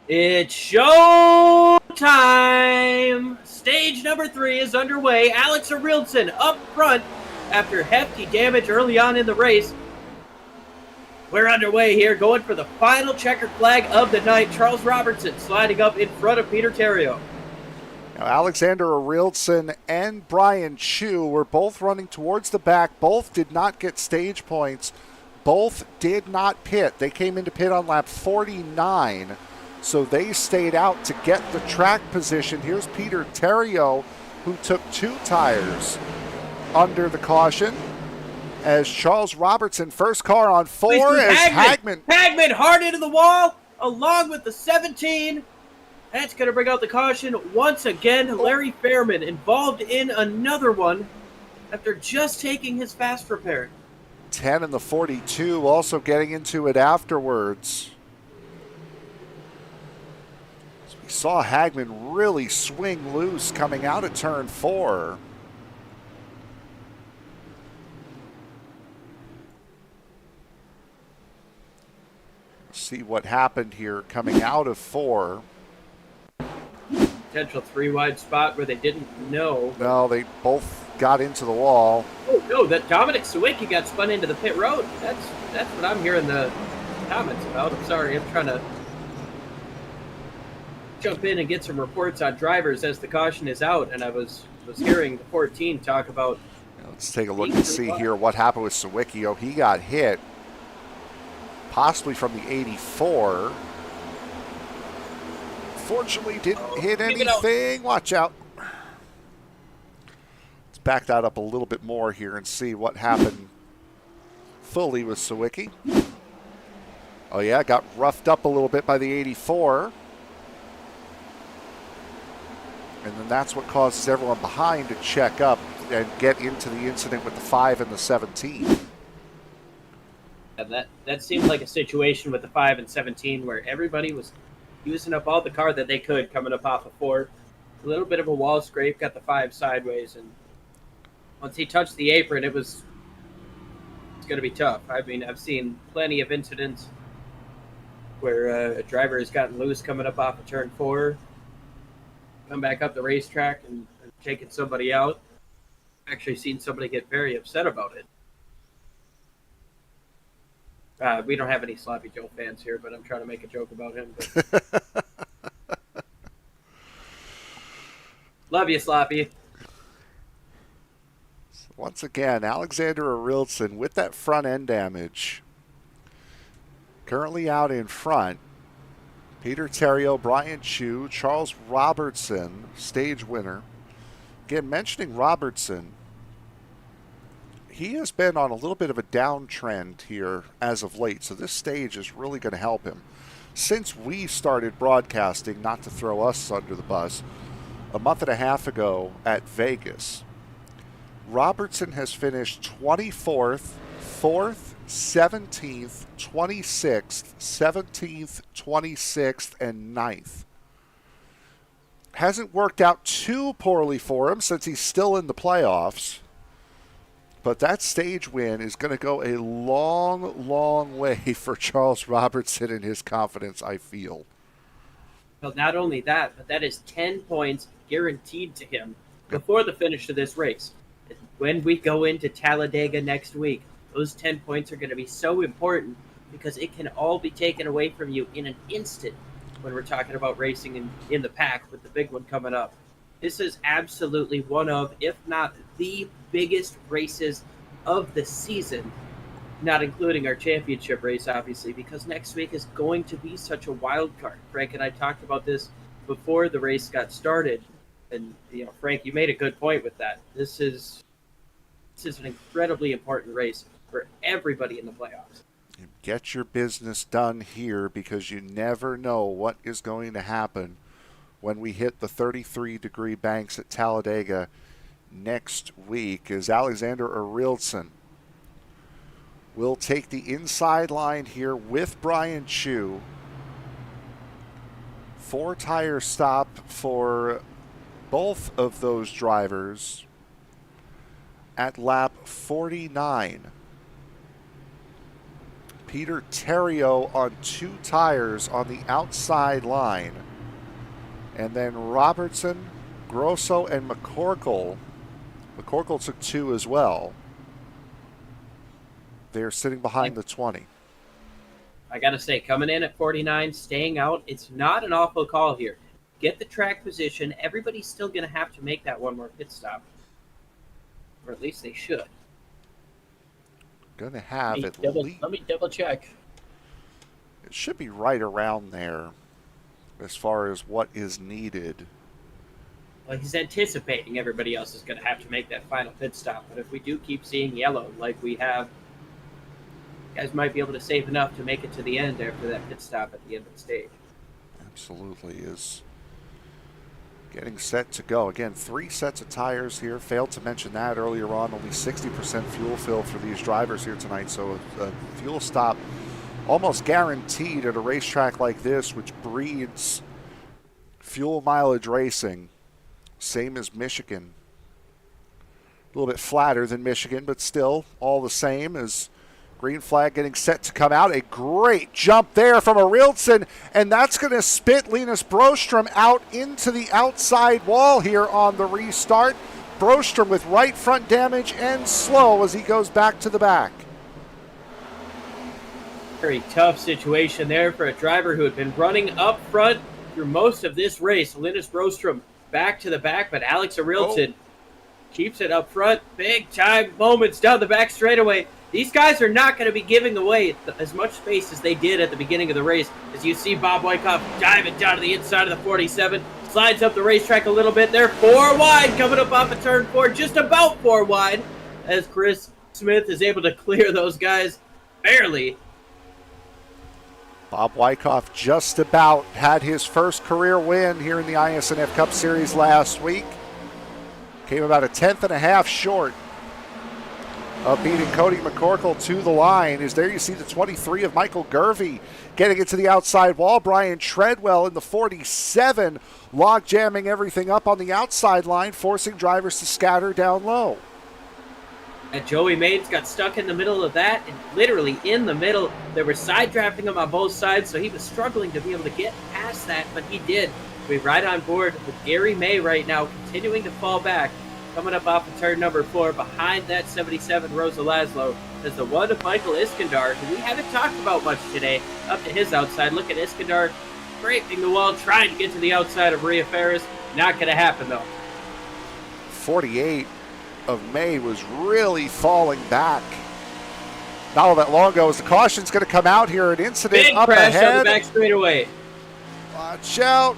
It's show time! Stage number 3 is underway. Alex Arildsson up front after hefty damage early on in the race. We're underway here, going for the final checkered flag of the night. Charles Robertson sliding up in front of Peter Terrio. Now, Alexander Arildsson and Brian Chu were both running towards the back. Both did not get stage points. Both did not pit. They came into pit on lap 49. So they stayed out to get the track position. Here's Peter Terrio, who took 2 tires under the caution. As Charles Robertson, first car on 4, as Hagman. Hagman hard into the wall, along with the 17. That's going to bring out the caution once again. Larry Fairman involved in another one after just taking his fast repair. 10 and the 42 also getting into it afterwards. Saw Hagman really swing loose coming out of turn 4. See what happened here coming out of 4. Potential 3-wide spot where they didn't know. No, they both got into the wall. Oh no, that Dominic Sawicki got spun into the pit road. That's what I'm hearing the comments about. I'm sorry, I'm trying to jump in and get some reports on drivers as the caution is out, and I was hearing the 14 talk about. Let's take a look and see here what happened with Sawicki. Oh, he got hit, possibly from the 84. Fortunately, didn't hit anything. Watch out. Let's back that up a little bit more here and see what happened fully with Sawicki. Oh yeah, got roughed up a little bit by the 84. And then that's what causes everyone behind to check up and get into the incident with the 5 and the 17. And that seemed like a situation with the 5 and 17 where everybody was using up all the car that they could coming up off of 4. A little bit of a wall scrape, got the 5 sideways, and once he touched the apron, it's going to be tough. I mean, I've seen plenty of incidents where a driver has gotten loose coming up off of turn 4, come back up the racetrack and taking somebody out. Actually seen somebody get very upset about it. We don't have any Sloppy Joe fans here, but I'm trying to make a joke about him. Love you, Sloppy. Once again, Alexander Arildsson with that front end damage. Currently out in front. Peter Terrio, Brian Chu, Charles Robertson, stage winner. Again, mentioning Robertson, he has been on a little bit of a downtrend here as of late, so this stage is really going to help him. Since we started broadcasting, not to throw us under the bus, a month and a half ago at Vegas, Robertson has finished 24th, 4th, 17th, 26th, 17th, 26th, and 9th. Hasn't worked out too poorly for him since he's still in the playoffs. But that stage win is going to go a long, long way for Charles Robertson and his confidence, I feel. Well, not only that, but that is 10 points guaranteed to him before the finish of this race. When we go into Talladega next week, those 10 points are going to be so important because it can all be taken away from you in an instant when we're talking about racing in the pack with the big one coming up. This is absolutely one of, if not the biggest races of the season, not including our championship race, obviously, because next week is going to be such a wild card. Frank and I talked about this before the race got started. And, Frank, you made a good point with that. This is an incredibly important race for everybody in the playoffs. Get your business done here because you never know what is going to happen when we hit the 33-degree banks at Talladega next week. As Alexander Arildsson will take the inside line here with Brian Chu. 4-tire stop for both of those drivers at lap 49. Peter Terrio on 2 tires on the outside line. And then Robertson, Grosso, and McCorkle. McCorkle took 2 as well. They're sitting behind the 20. I got to say, coming in at 49, staying out, it's not an awful call here. Get the track position. Everybody's still going to have to make that one more pit stop. Or at least they should. Going to have Let me double check. It should be right around there as far as what is needed. Well, he's anticipating everybody else is going to have to make that final pit stop. But if we do keep seeing yellow like we have, you guys might be able to save enough to make it to the end after that pit stop at the end of the stage. Absolutely is getting set to go. Again, 3 sets of tires here. Failed to mention that earlier on. Only 60% fuel fill for these drivers here tonight. So a fuel stop almost guaranteed at a racetrack like this, which breeds fuel mileage racing. Same as Michigan. A little bit flatter than Michigan, but still all the same. As green flag getting set to come out. A great jump there from Arildsson, and that's going to spit Linus Broström out into the outside wall here on the restart. Broström with right front damage and slow as he goes back to the back. Very tough situation there for a driver who had been running up front through most of this race. Linus Broström back to the back, but Alex Arildsson keeps it up front. Big time moments down the back straightaway. These guys are not going to be giving away as much space as they did at the beginning of the race. As you see Bob Wykoff diving down to the inside of the 47, slides up the racetrack a little bit. They're 4 wide coming up off of turn 4, just about 4 wide, as Chris Smith is able to clear those guys barely. Bob Wykoff just about had his first career win here in the iSNF Cup Series last week. Came about a 10.5 short of beating Cody McCorkle to the line. Is there you see the 23 of Michael Gervey getting it to the outside wall. Brian Treadwell in the 47 log jamming everything up on the outside line, forcing drivers to scatter down low. And Joey Manes got stuck in the middle of that, and literally in the middle. They were side drafting him on both sides, so he was struggling to be able to get past that, but he did. We're right on board with Gary May right now, continuing to fall back. Coming up off of turn number 4, behind that 77 Rosa Laszlo, is the one of Michael Iskandar, who we haven't talked about much today, up to his outside. Look at Iskandar scraping the wall, trying to get to the outside of Ria Ferris. Not going to happen, though. 48 of May was really falling back. Not all that long ago, as the caution's going to come out here. An incident Big up crash ahead. on the back straightaway. Watch out.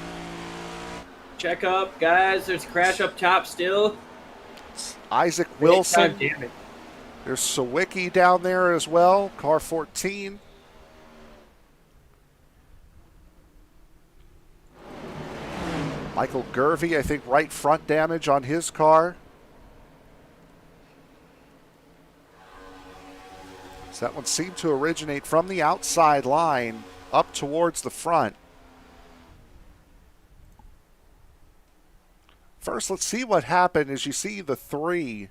Check up, guys. There's a crash up top still. Isaac Wilson. Big time damage. There's Sawicki down there as well, car 14. Michael Gervey, I think, right front damage on his car. So that one seemed to originate from the outside line up towards the front. First, let's see what happened as you see the 3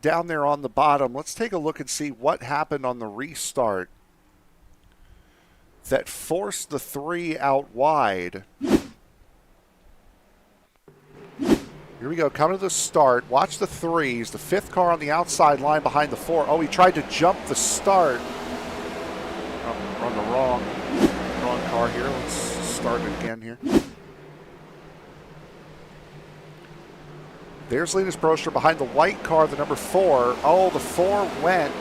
down there on the bottom. Let's take a look and see what happened on the restart that forced the 3 out wide. Here we go, coming to the start. Watch the 3s. The 5th car on the outside line behind the 4. Oh, he tried to jump the start. Oh, on the wrong car here. Let's start it again here. There's Linus Broström behind the white car, the number 4. Oh, the 4 went.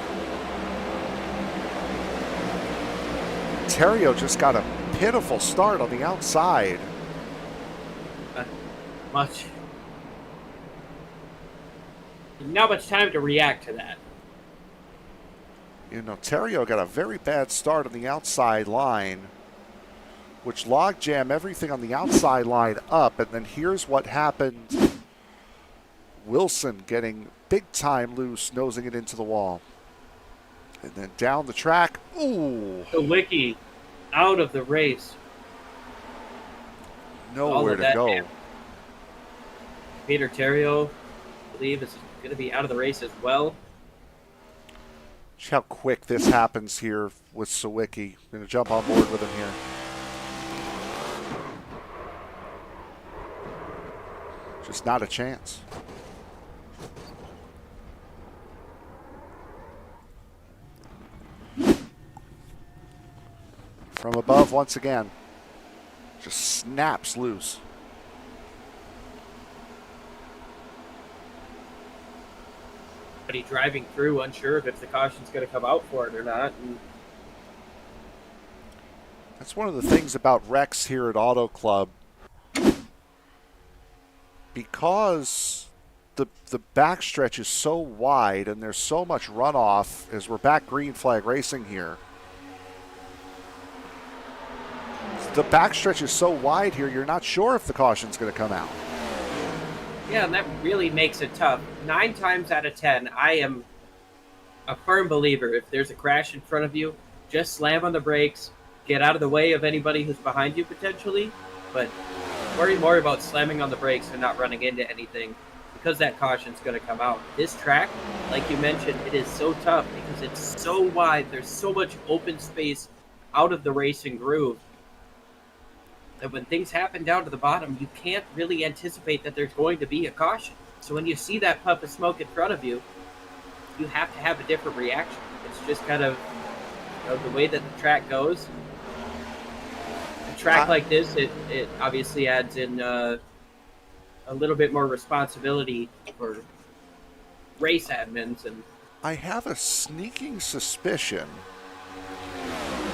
Terrio just got a pitiful start on the outside. Not much time to react to that. You know, Terrio got a very bad start on the outside line, which logjam everything on the outside line up. And then here's what happened. Wilson getting big time loose, nosing it into the wall. And then down the track. Ooh. The Wiki out of the race. Nowhere to go. Damage. Peter Terrio, I believe, is going to be out of the race as well. See how quick this happens here with Sawicki. Going to jump on board with him here. Just not a chance. From above once again. Just snaps loose. But he's driving through, unsure if the caution's going to come out for it or not. And that's one of the things about Rex here at Auto Club. Because the backstretch is so wide and there's so much runoff as we're back green flag racing here. The backstretch is so wide here, you're not sure if the caution's going to come out. yeah, and that really makes it tough. 9 times out of 10, I am a firm believer if there's a crash in front of you, just slam on the brakes, get out of the way of anybody who's behind you potentially, but worry more about slamming on the brakes and not running into anything because that caution's going to come out. This track, like you mentioned, it is so tough because it's so wide. There's so much open space out of the racing groove that when things happen down to the bottom, you can't really anticipate that there's going to be a caution. So when you see that puff of smoke in front of you, you have to have a different reaction. It's just kind of the way that the track goes. A track like this, it obviously adds in a little bit more responsibility for race admins. And I have a sneaking suspicion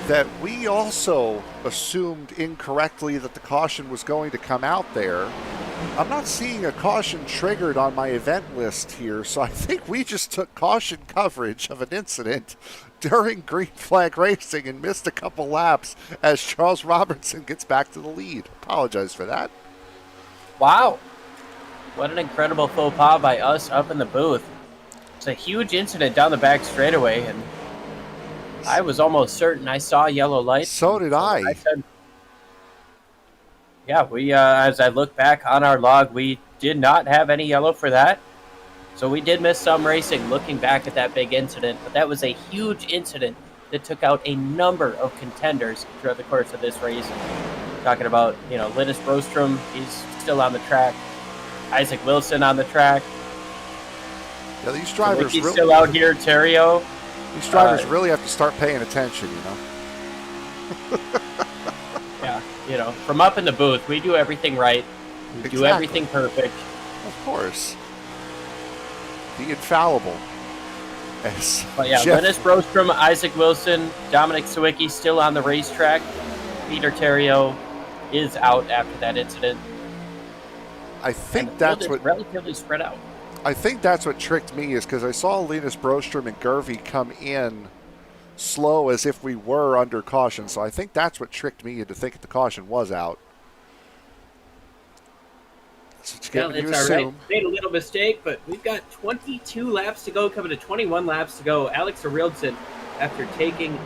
that we also assumed incorrectly that the caution was going to come out there. I'm not seeing a caution triggered on my event list here, so I think we just took caution coverage of an incident during green flag racing and missed a couple laps as Charles Robertson gets back to the lead. Apologize for that. wow, what an incredible faux pas by us up in the booth. It's a huge incident down the back straightaway, and I was almost certain I saw yellow lights. So did I. Said, yeah, we as I look back on our log, we did not have any yellow for that. So we did miss some racing looking back at that big incident, but that was a huge incident that took out a number of contenders throughout the course of this race. Talking about, Linus Brostrom, he's still on the track. Isaac Wilson on the track. Yeah, these drivers He's still out here, Terrio. These drivers really have to start paying attention, Yeah, from up in the booth, we do everything right. We do everything perfect. Of course. The infallible. But yeah, Linus Brostrom, Isaac Wilson, Dominic Sawicki still on the racetrack. Peter Terrio is out after that incident. I think that's what relatively spread out. I think that's what tricked me, is because I saw Linus Brostrom and Gervy come in slow as if we were under caution. So I think that's what tricked me into thinking the caution was out. It's all right. Made a little mistake, but we've got 22 laps to go, coming to 21 laps to go. Alex Arildsson, after taking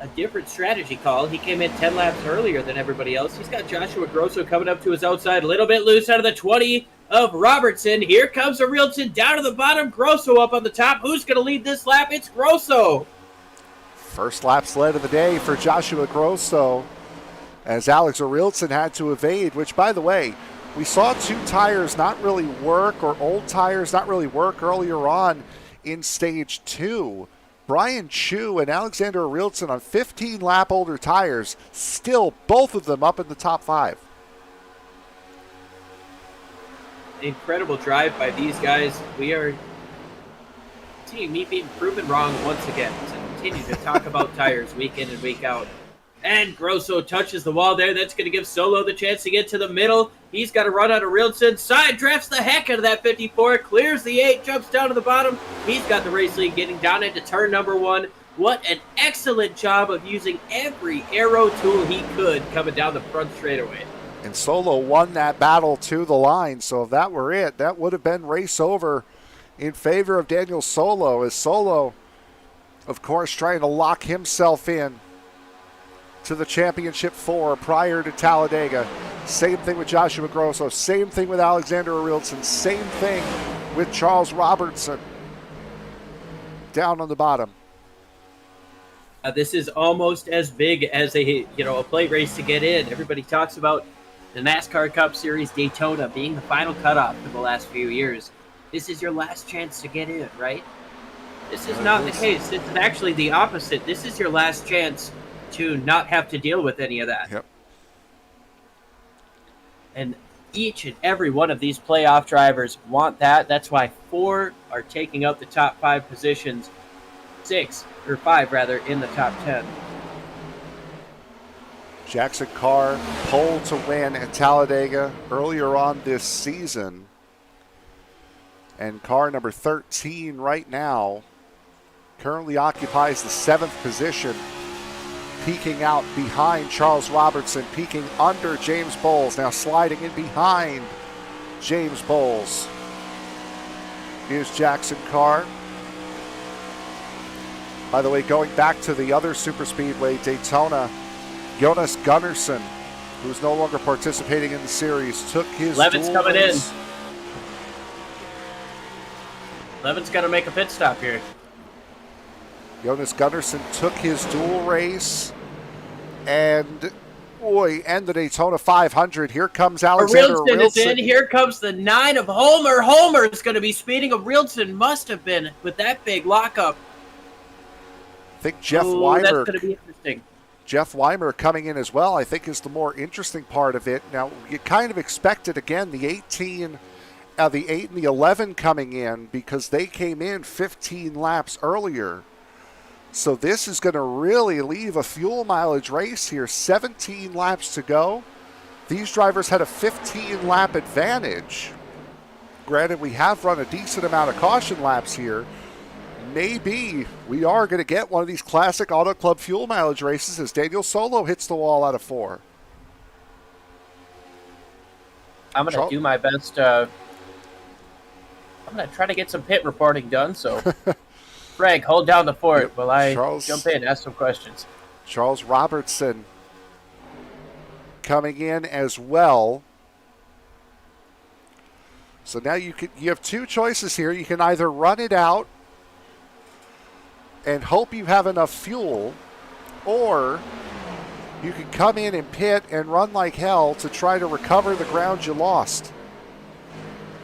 a different strategy call, he came in 10 laps earlier than everybody else. He's got Joshua Grosso coming up to his outside, a little bit loose out of the 20 of Robertson. Here comes Arildsson down to the bottom, Grosso up on the top. Who's going to lead this lap? It's Grosso. First lap sled of the day for Joshua Grosso, as Alex Arildsson had to evade, which, by the way, we saw 2 tires not really work, or old tires not really work earlier on in stage 2. Brian Chu and Alexander Arildsson on 15-lap older tires, still both of them up in the top 5. Incredible drive by these guys. We are seeing me being proven wrong once again. So continue to talk about tires week in and week out. And Grosso touches the wall there. That's going to give Solo the chance to get to the middle. He's got to run out of Arildsson. Side drafts the heck out of that 54. Clears the 8. Jumps down to the bottom. He's got the race lead getting down into turn number 1. What an excellent job of using every aero tool he could coming down the front straightaway. And Solo won that battle to the line. So if that were it, that would have been race over in favor of Daniel Solo. As Solo, of course, trying to lock himself in to the Championship 4 prior to Talladega. Same thing with Joshua Grosso. Same thing with Alexander Arildsson. Same thing with Charles Robertson. down on the bottom. This is almost as big as a plate race to get in. Everybody talks about the NASCAR Cup Series Daytona being the final cutoff for the last few years. This is your last chance to get in, right? This is not the case. This is actually the opposite. This is your last chance to not have to deal with any of that. Yep. And each and every one of these playoff drivers want that. That's why 4 are taking up the top 5 positions. 5 in the top 10. Jackson Carr pole to win at Talladega earlier on this season. And car number 13 right now currently occupies the 7th position, peeking out behind Charles Robertson, peeking under James Bowles, now sliding in behind James Bowles. Here's Jackson Carr. By the way, going back to the other superspeedway, Daytona, Jonas Gunnarsson, who's no longer participating in the series, took his Levin's dual coming race. in. Levin's got to make a pit stop here. Jonas Gunnarsson took his dual race, and the Daytona 500. Here comes Alexander Arildsson is in. Here comes the 9 of Homer. Homer is going to be speeding. Arildsson must have been with that big lockup. I think Jeff Weimer. That's going to be interesting. Jeff Weimer coming in as well, I think, is the more interesting part of it. Now, you kind of expected, again, the 18, the 8 and the 11 coming in because they came in 15 laps earlier. So this is going to really leave a fuel mileage race here. 17 laps to go. These drivers had a 15-lap advantage. Granted, we have run a decent amount of caution laps here. Maybe we are going to get one of these classic Auto Club fuel mileage races as Daniel Solo hits the wall out of 4. I'm going to do my best. I'm going to try to get some pit reporting done. So, Greg, hold down the fort while I jump in, ask some questions. Charles Robertson coming in as well. So now you have 2 choices here. You can either run it out and hope you have enough fuel, or you can come in and pit and run like hell to try to recover the ground you lost.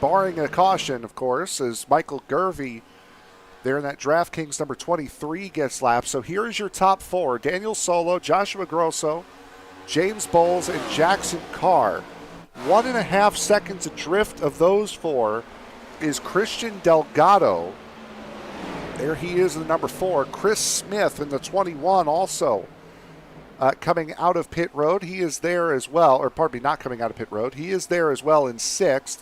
Barring a caution, of course, as Michael Gervey there in that DraftKings number 23 gets lapped. So here is your top 4. Daniel Solo, Joshua Grosso, James Bowles, and Jackson Carr. 1.5 seconds adrift of those 4 is Christian Delgado. There he is in the number 4. Chris Smith in the 21 also coming out of pit road. He is there as well, or pardon me, not coming out of pit road. He is there as well in 6th.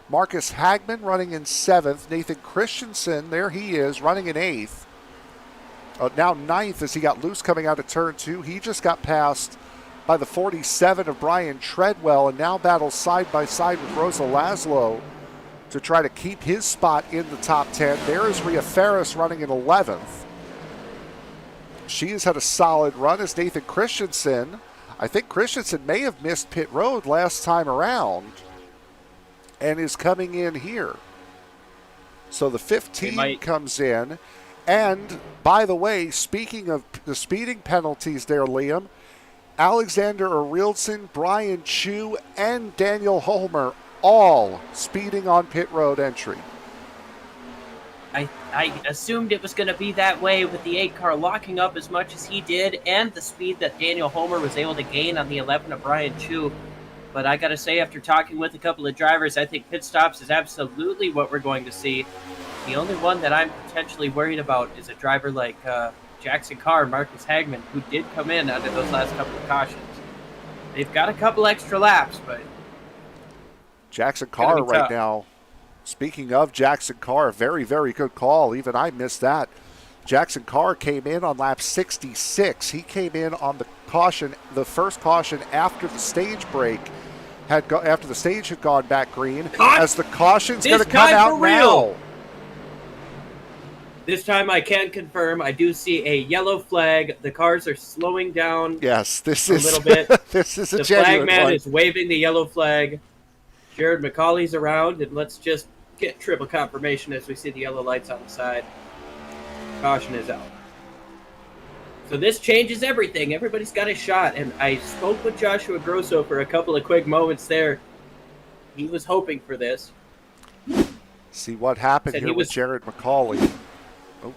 Marcus Hagman running in 7th. Nathan Christensen, there he is, running in 8th. Now 9th as he got loose coming out of turn 2. He just got passed by the 47 of Brian Treadwell and now battles side by side with Rosa Laszlo to try to keep his spot in the top 10. There is Ria Ferris running in 11th. She has had a solid run as Nathan Christensen. I think Christensen may have missed pit road last time around and is coming in here. So the 15 comes in. And, by the way, speaking of the speeding penalties there, Liam, Alexander Arildsson, Brian Chu, and Daniel Homer all speeding on pit road entry. I assumed it was going to be that way with the 8 car locking up as much as he did and the speed that Daniel Homer was able to gain on the 11 of Brian Chu. But I got to say, after talking with a couple of drivers, I think pit stops is absolutely what we're going to see. The only one that I'm potentially worried about is a driver like Jackson Carr, Marcus Hagman, who did come in under those last couple of cautions. They've got a couple extra laps, but Jackson Carr right now. Speaking of Jackson Carr, a very, very good call. Even I missed that. Jackson Carr came in on lap 66. He came in on the caution, the first caution after the stage break after the stage had gone back green. As the caution's going to come out now. This time I can confirm. I do see a yellow flag. The cars are slowing down. Yes, this is a little bit. This is a the genuine flagman one. is waving the yellow flag. Jared McCauley's around, and let's just get triple confirmation as we see the yellow lights on the side. Caution is out. So this changes everything. Everybody's got a shot. And I spoke with Joshua Grosso for a couple of quick moments there. He was hoping for this. See what happened Said here he with was- Jared McCauley.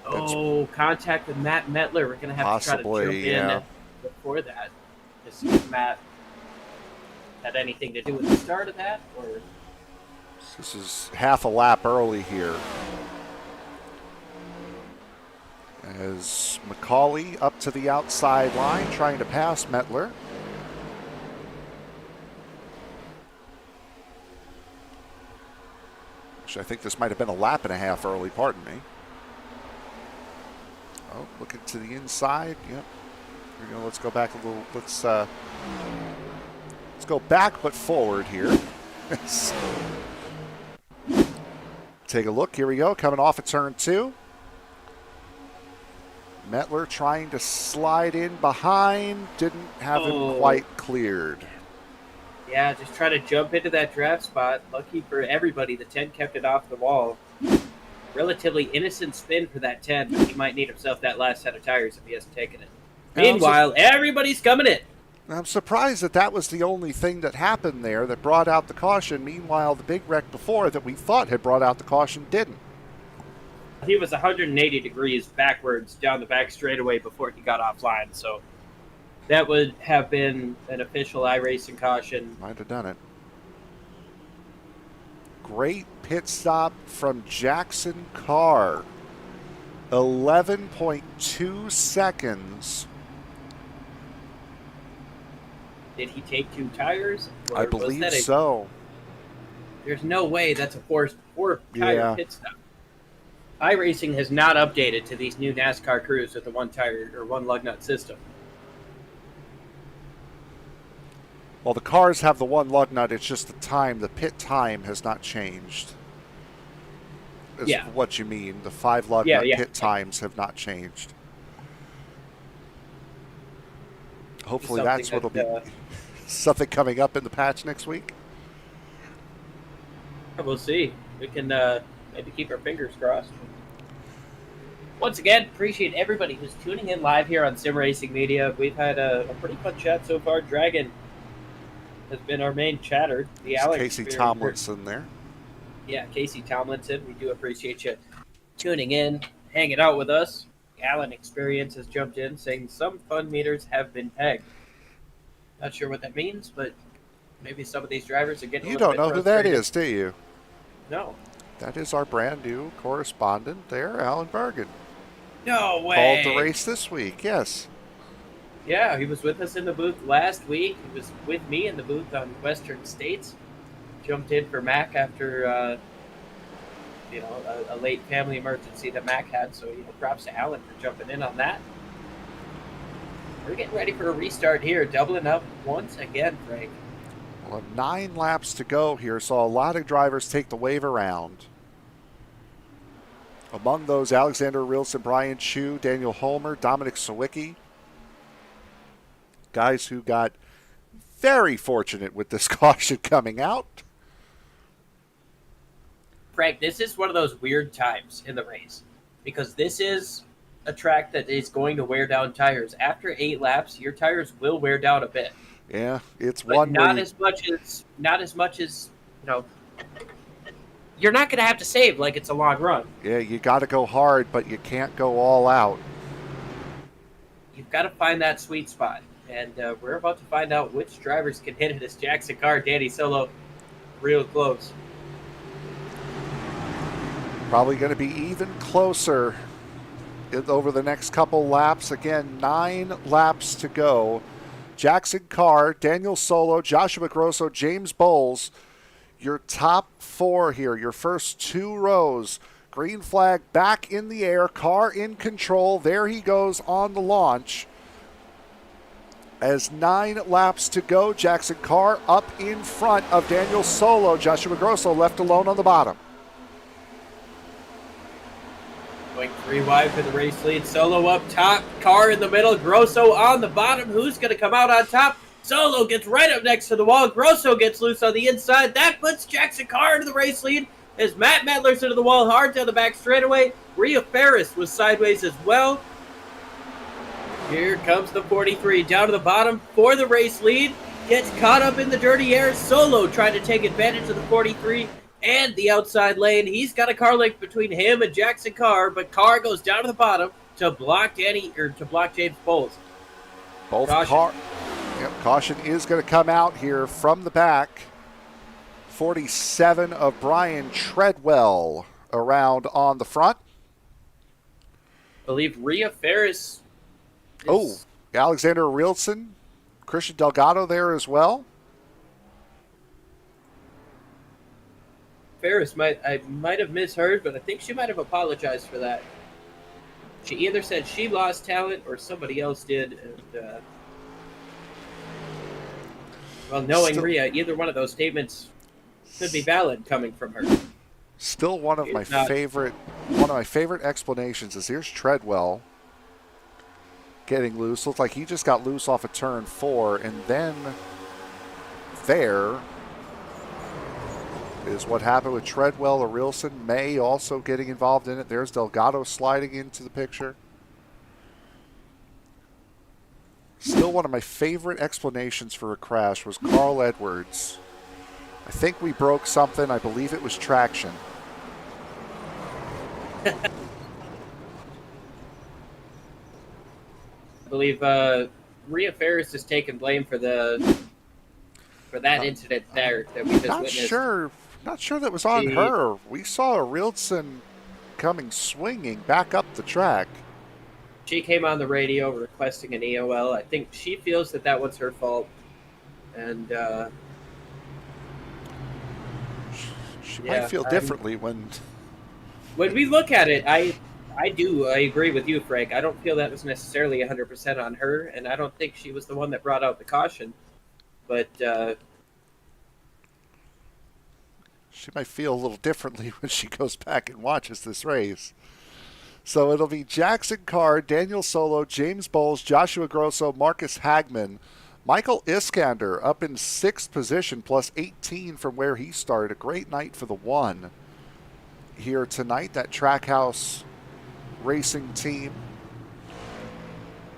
Oh, contact with Matt Metler. We're going to have to try to Possibly, jump yeah. in before that. To see if Matt had anything to do with the start of that, or This is half a lap early here. As McCauley up to the outside line, trying to pass Metler. Actually, I think this might have been a lap and a half early, pardon me. Oh, looking to the inside. Yep. Here we go. Let's go back a little. Let's go back but forward here. Take a look. Here we go. Coming off of turn 2. Metler trying to slide in behind. Didn't have him quite cleared. yeah, just try to jump into that draft spot. Lucky for everybody, the 10 kept it off the wall. Relatively innocent spin for that 10, but he might need himself that last set of tires if he hasn't taken it. Meanwhile, everybody's coming in. I'm surprised that that was the only thing that happened there that brought out the caution. Meanwhile, the big wreck before that we thought had brought out the caution didn't. He was 180 degrees backwards down the back straightaway before he got offline, so that would have been an official iRacing caution. Might have done it. Great pit stop from Jackson Carr. 11.2 seconds. Did he take 2 tires? I Or was believe that so. There's no way that's a four tire Yeah. pit stop. iRacing has not updated to these new NASCAR crews with the one tire or one lug nut system. Well, the cars have the one lug nut. It's just the time. The pit time has not changed. Is Yeah. what you mean. The 5 lug Yeah, nut yeah. pit times have not changed. Hopefully Something that's what'll that, be something coming up in the patch next week. We'll see. We can maybe keep our fingers crossed. Once again, appreciate everybody who's tuning in live here on Sim Racing Media. We've had a pretty fun chat so far. Dragon has been our main chatter. The It's Alex Casey experience- Tomlinson there. Yeah, Casey Tomlinson. We do appreciate you tuning in, hanging out with us. Alan Experience has jumped in saying some fun meters have been pegged. Not sure what that means, but maybe some of these drivers are getting You a little don't know bit who that frustrated. is, do you? No. That is our brand new correspondent there, Alan Bergen. No way. Called the race this week, yes. Yeah, he was with us in the booth last week. He was with me in the booth on Western States. Jumped in for Mac after, a late family emergency that Mac had. So, props to Alan for jumping in on that. We're getting ready for a restart here, doubling up once again, Frank. Well, 9 laps to go here, so a lot of drivers take the wave around. Among those, Alexander Arildsson, Brian Chu, Daniel Holmer, Dominic Sawicki. Guys who got very fortunate with this caution coming out. Frank, this is one of those weird times in the race because this is a track that is going to wear down tires. After 8 laps, your tires will wear down a bit. Yeah, it's But one not where as much as you're not going to have to save like it's a long run. you got to go hard, but you can't go all out. You've got to find that sweet spot, and we're about to find out which drivers can hit it as Jackson Carr, Danny Solo, real close. Probably going to be even closer over the next couple laps. Again, 9 laps to go. Jackson Carr, Daniel Solo, Joshua Grosso, James Bowles, your top 4 here, your first 2 rows. Green flag back in the air, Carr in control. There he goes on the launch. As 9 laps to go, Jackson Carr up in front of Daniel Solo. Joshua Grosso left alone on the bottom. Going 3 wide for the race lead. Solo up top, Carr in the middle, Grosso on the bottom. Who's going to come out on top? Solo gets right up next to the wall. Grosso gets loose on the inside. That puts Jackson Carr into the race lead. as Matt Medler's into the wall hard down the back straightaway. Ria Ferris was sideways as well. Here comes the 43 down to the bottom for the race lead. Gets caught up in the dirty air. Solo trying to take advantage of the 43 and the outside lane. He's got a car link between him and Jackson Carr, but Carr goes down to the bottom to block James Bowles. Caution is going to come out here from the back. 47 of Brian Treadwell around on the front. I believe Ria Ferris. Alexander Arildsson, Christian Delgado there as well. Ferris I might have misheard, but I think she might have apologized for that. She either said she lost talent or somebody else did. And, knowing Ria, either one of those statements could be valid coming from her. Still one of my favorite explanations is here's Treadwell getting loose. Looks like he just got loose off of turn 4, and then there is what happened with Treadwell. Arildsson, May also getting involved in it. There's Delgado sliding into the picture. Still one of my favorite explanations for a crash was Carl Edwards. I think we broke something. I believe it was traction. I believe Ria Ferris has taken blame for that incident there that we just witnessed. Not sure that was on her. We saw Arildsson coming swinging back up the track. She came on the radio requesting an EOL. I think she feels that was her fault, and she might feel differently when we look at it. I agree with you, Frank. I don't feel that was necessarily 100% on her, and I don't think she was the one that brought out the caution. But she might feel a little differently when she goes back and watches this race. So it'll be Jackson Carr, Daniel Solo, James Bowles, Joshua Grosso, Marcus Hagman, Michael Iskander up in 6th position, plus 18 from where he started. A great night for the one here tonight, that Trackhouse Racing team.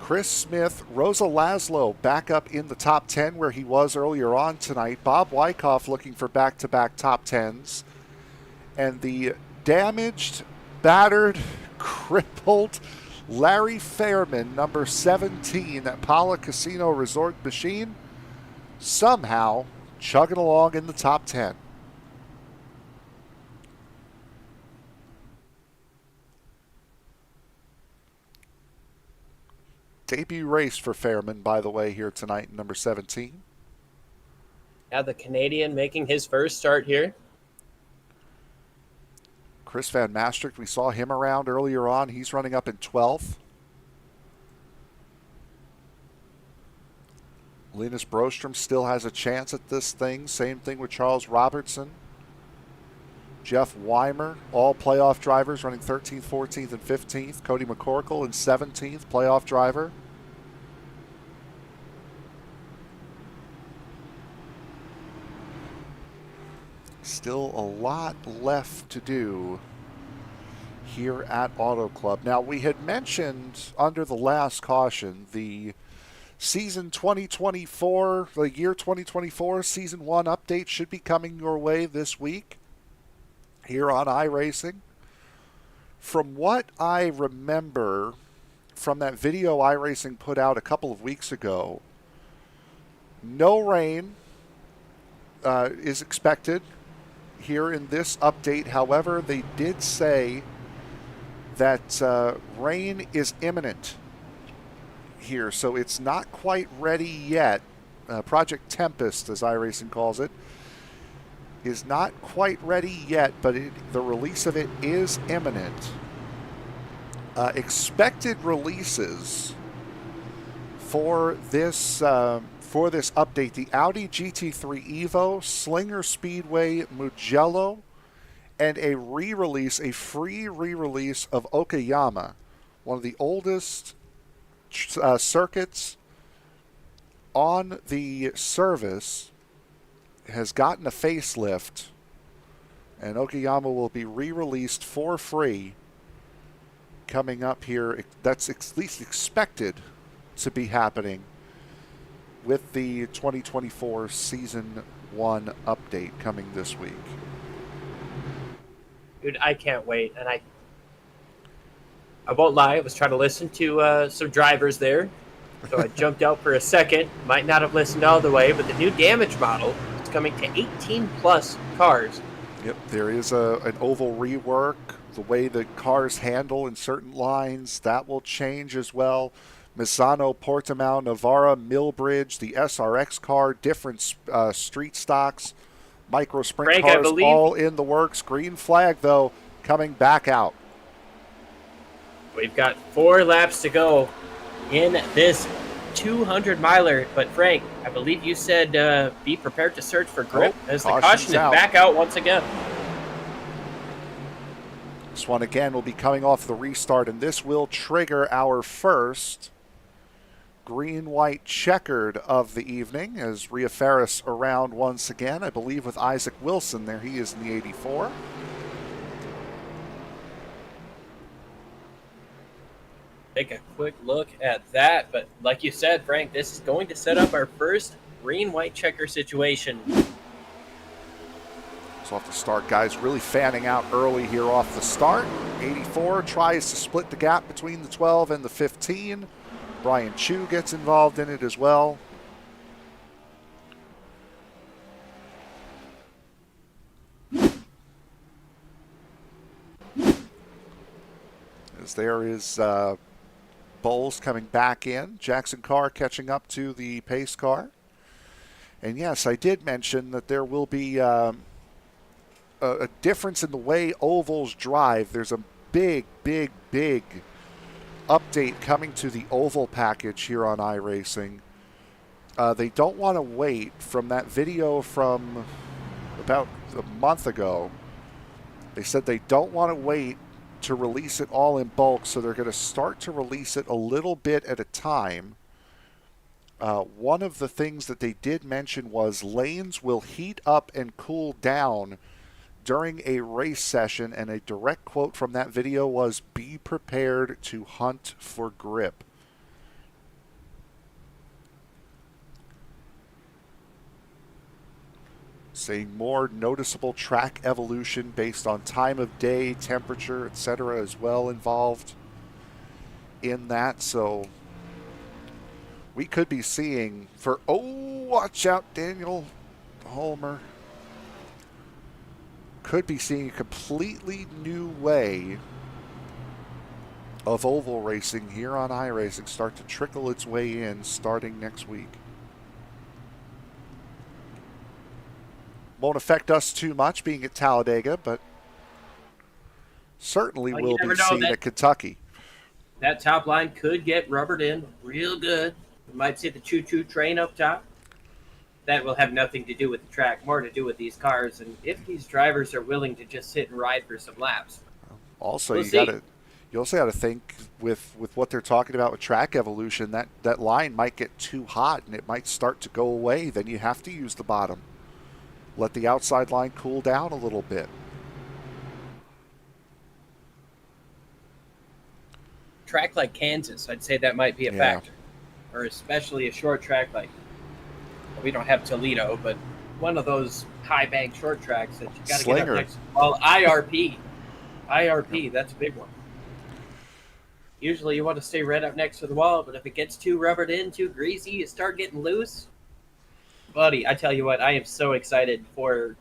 Chris Smith, Rosa Laszlo back up in the top 10 where he was earlier on tonight. Bob Wykoff looking for back-to-back top 10s. And the damaged, battered, crippled Larry Fairman, number 17, at Pala Casino Resort Machine, somehow chugging along in the top 10. Debut race for Fairman, by the way, here tonight, number 17. Yeah, the Canadian making his first start here. Chris VanMaastricht, we saw him around earlier on. He's running up in 12th. Linus Brostrom still has a chance at this thing. Same thing with Charles Robertson. Jeff Weimer, all playoff drivers, running 13th, 14th, and 15th. Cody McCorkle in 17th, playoff driver. Still a lot left to do here at Auto Club. Now, we had mentioned under the last caution the season 2024, the year 2024 season 1 update should be coming your way this week here on iRacing. From what I remember from that video iRacing put out a couple of weeks ago, no rain is expected here in this update. However, they did say that rain is imminent here, so it's not quite ready yet. Project Tempest, as iRacing calls it, is not quite ready yet, but the release of it is imminent. Expected releases for this update: the Audi GT3 Evo, Slinger Speedway Mugello, and a free re-release of Okayama, one of the oldest circuits on the service, has gotten a facelift, And Okayama will be re-released for free coming up here. That's at least expected to be happening with the 2024 Season 1 update coming this week. Dude, I can't wait. And I won't lie, I was trying to listen to some drivers there. So I jumped out for a second. Might not have listened all the way, but the new damage model is coming to 18-plus cars. Yep, there is an oval rework. The way the cars handle in certain lines, that will change as well. Misano, Portimao, Navarra, Millbridge, the SRX car, different street stocks, micro sprint Frank, cars, all in the works. Green flag, though, coming back out. We've got 4 laps to go in this 200-miler. But, Frank, I believe you said be prepared to search for grip as the caution is back out once again. This one, again, will be coming off the restart, and this will trigger our first green-white checkered of the evening as Ria Ferris around once again, I believe with Isaac Wilson there. He is in the 84. Take a quick look at that. But like you said, Frank, this is going to set up our first green-white checker situation. So off the start, guys really fanning out early here off the start. 84 tries to split the gap between the 12 and the 15. Brian Chu gets involved in it as well. As there is Bowles coming back in. Jackson Carr catching up to the pace car. And yes, I did mention that there will be a difference in the way ovals drive. There's a big update coming to the oval package here on iRacing. They don't want to wait from that video from about a month ago. They said they don't want to wait to release it all in bulk, so they're going to start to release it a little bit at a time. One of the things that they did mention was lanes will heat up and cool down during a race session, and a direct quote from that video was, "Be prepared to hunt for grip." Saying more noticeable track evolution based on time of day, temperature, etc. as well involved in that. So we could be seeing watch out, Daniel Holmer. Could be seeing a completely new way of oval racing here on iRacing start to trickle its way in starting next week. Won't affect us too much being at Talladega, but certainly will be seen at Kentucky. That top line could get rubbered in real good. You might see the choo-choo train up top. That will have nothing to do with the track, more to do with these cars, and if these drivers are willing to just sit and ride for some laps. Also, you also got to think with what they're talking about with track evolution, that line might get too hot and it might start to go away. Then you have to use the bottom. Let the outside line cool down a little bit. Track like Kansas, I'd say that might be a factor, or especially a short track like. We don't have Toledo, but one of those high bank short tracks that you got to get up next. Well, IRP, that's a big one. Usually you want to stay right up next to the wall, but if it gets too rubbered in, too greasy, you start getting loose. Buddy, I tell you what, I am so excited for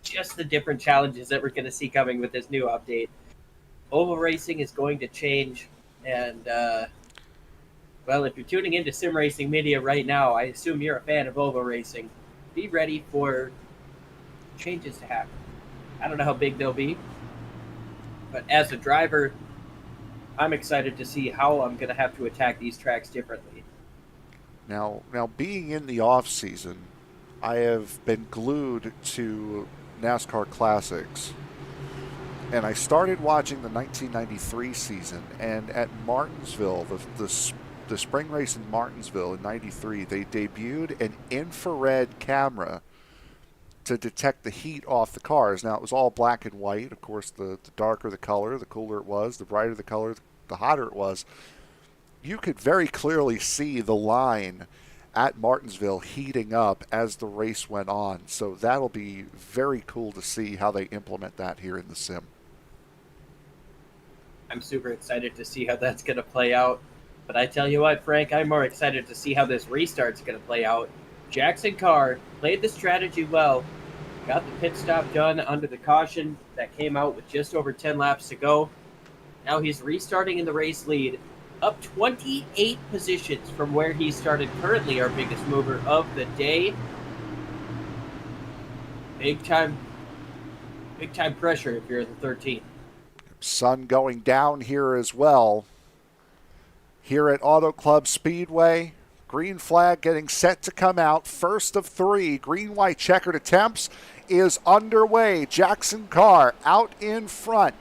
just the different challenges that we're going to see coming with this new update. Oval racing is going to change, and well, if you're tuning into Sim Racing Media right now, I assume you're a fan of oval racing. Be ready for changes to happen. I don't know how big they'll be, but as a driver, I'm excited to see how I'm going to have to attack these tracks differently. Now being in the off season, I have been glued to NASCAR Classics, and I started watching the 1993 season. And at Martinsville, the spring race in Martinsville in '93, they debuted an infrared camera to detect the heat off the cars. Now, it was all black and white. Of course, the darker the color, the cooler it was. The brighter the color, the hotter it was. You could very clearly see the line at Martinsville heating up as the race went on. So that'll be very cool to see how they implement that here in the sim. I'm super excited to see how that's going to play out. But I tell you what, Frank, I'm more excited to see how this restart's going to play out. Jackson Carr played the strategy well, got the pit stop done under the caution that came out with just over 10 laps to go. Now he's restarting in the race lead, up 28 positions from where he started, currently our biggest mover of the day. Big time pressure if you're in the 13th. Sun going down here as well. Here at Auto Club Speedway, green flag getting set to come out. First of 3 green-white checkered attempts is underway. Jackson Carr out in front.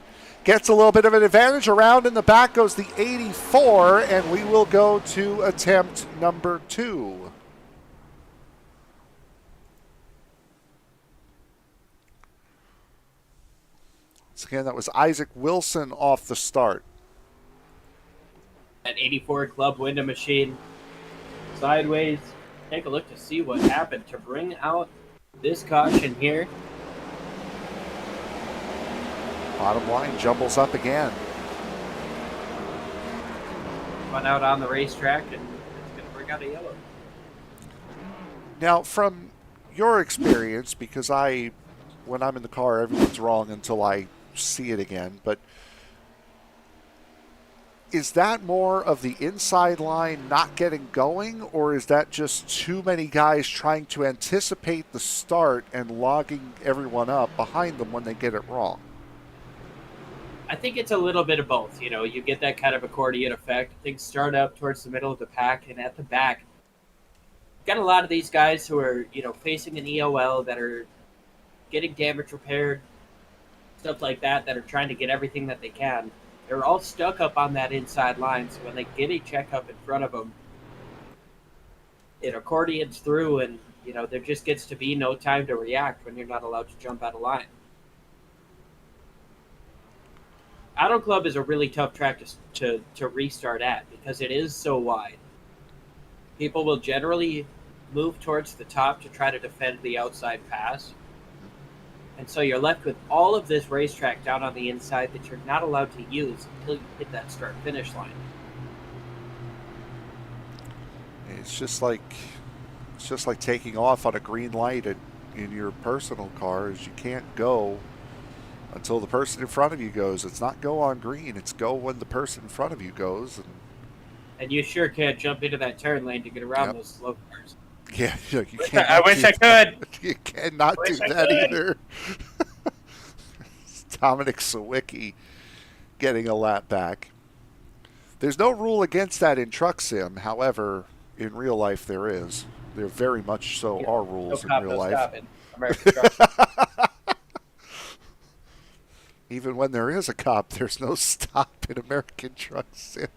Gets a little bit of an advantage. Around in the back goes the 84, and we will go to attempt number 2. Once again, that was Isaac Wilson off the start. That 84 Club window machine sideways. Take a look to see what happened to bring out this caution here. Bottom line jumbles up again. Went out on the racetrack, and it's going to bring out a yellow. Now, from your experience, because when I'm in the car, everyone's wrong until I see it again, but is that more of the inside line not getting going, or is that just too many guys trying to anticipate the start and logging everyone up behind them when they get it wrong? I think it's a little bit of both. You know, you get that kind of accordion effect. Things start up towards the middle of the pack, and at the back, got a lot of these guys who are, you know, facing an EOL that are getting damage repaired, stuff like that, that are trying to get everything that they can. They're all stuck up on that inside line, so when they get a checkup in front of them, it accordions through, and, you know, there just gets to be no time to react when you're not allowed to jump out of line. Auto Club is a really tough track to restart at because it is so wide. People will generally move towards the top to try to defend the outside pass. And so you're left with all of this racetrack down on the inside that you're not allowed to use until you hit that start-finish line. It's just like taking off on a green light in your personal car. Is you can't go until the person in front of you goes. It's not go on green. It's go when the person in front of you goes. And you sure can't jump into that turn lane to get around those slow cars. Yeah, you can't. I wish I could. You cannot do that either. Dominic Sawicki getting a lap back. There's no rule against that in Truck Sim. However, in real life there is. There very much so are rules in real life. American Truck. Even when there is a cop, there's no stop in American Truck Sim.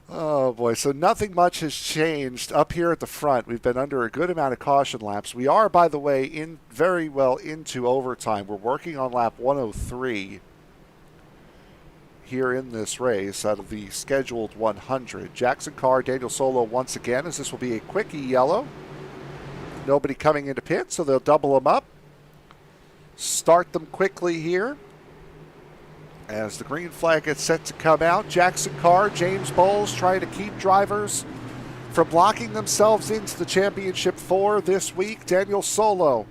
Oh, boy. So nothing much has changed up here at the front. We've been under a good amount of caution laps. We are, by the way, very well into overtime. We're working on lap 103 here in this race out of the scheduled 100. Jackson Carr, Daniel Solo once again, as this will be a quickie yellow. Nobody coming into pit, so they'll double them up. Start them quickly here. As the green flag gets set to come out, Jackson Carr, James Bowles trying to keep drivers from locking themselves into the Championship 4 this week. Daniel Solo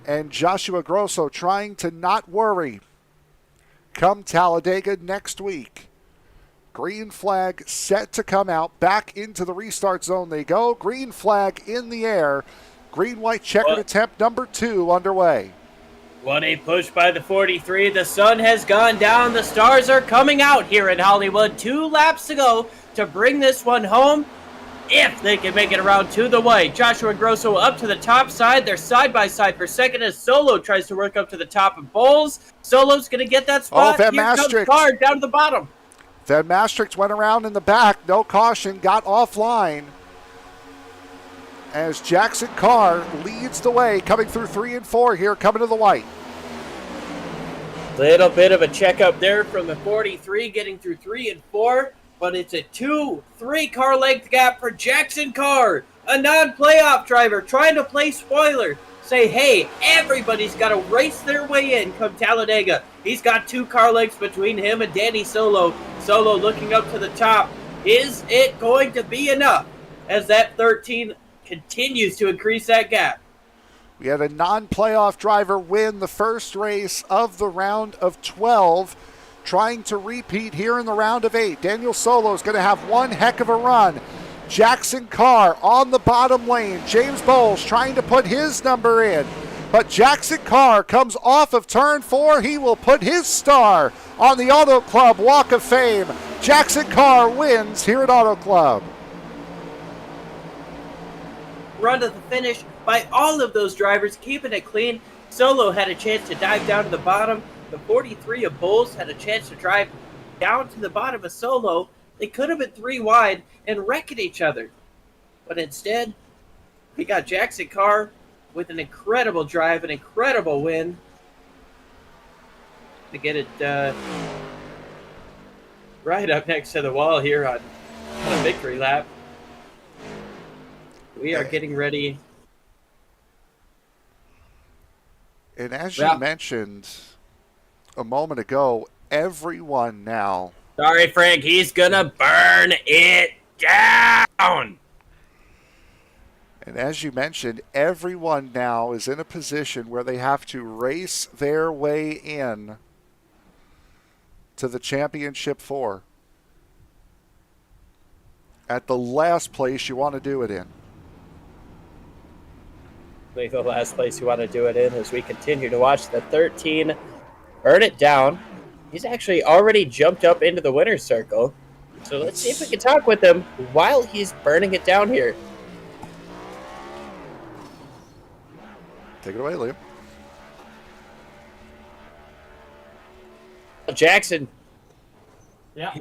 and Joshua Grosso trying to not worry come Talladega next week. Green flag set to come out. Back into the restart zone they go. Green flag in the air. Green-white checkered attempt number 2 underway. What a push by the 43. The sun has gone down. The stars are coming out here in Hollywood. 2 laps to go to bring this one home. If they can make it around to the white. Joshua Grosso up to the top side. They're side by side for second as Solo tries to work up to the top of Bowles. Solo's going to get that spot. Oh, Here comes Carr down to the bottom. VanMaastricht went around in the back. No caution. Got offline. as Jackson Carr leads the way, coming through 3 and 4 here, coming to the white. Little bit of a checkup there from the 43, getting through 3 and 4, but it's a 2-3 car length gap for Jackson Carr, a non-playoff driver trying to play spoiler. Say, hey, everybody's got to race their way in come Talladega. He's got 2 car lengths between him and Danny Solo. Solo looking up to the top. Is it going to be enough as that 13 continues to increase that gap? We had a non-playoff driver win the first race of the round of 12, trying to repeat here in the round of 8. Daniel Solo is going to have one heck of a run. Jackson Carr on the bottom lane. James Bowles trying to put his number in. But Jackson Carr comes off of turn 4. He will put his star on the Auto Club Walk of Fame. Jackson Carr wins here at Auto Club. Run to the finish by all of those drivers, keeping it clean. Solo had a chance to dive down to the bottom. The 43 of Bowles had a chance to drive down to the bottom of Solo. They could have been 3 wide and wrecking each other. But instead, we got Jackson Carr with an incredible drive, an incredible win to get it right up next to the wall here on a victory lap. We are getting ready. And as you mentioned a moment ago, everyone now. Sorry, Frank, he's gonna burn it down. And as you mentioned, everyone now is in a position where they have to race their way in to the Championship 4 at the last place you want to do it in. The last place you want to do it in as we continue to watch the 13 burn it down. He's actually already jumped up into the winner's circle. So let's see if we can talk with him while he's burning it down here. Take it away, Liam. Jackson. Yeah.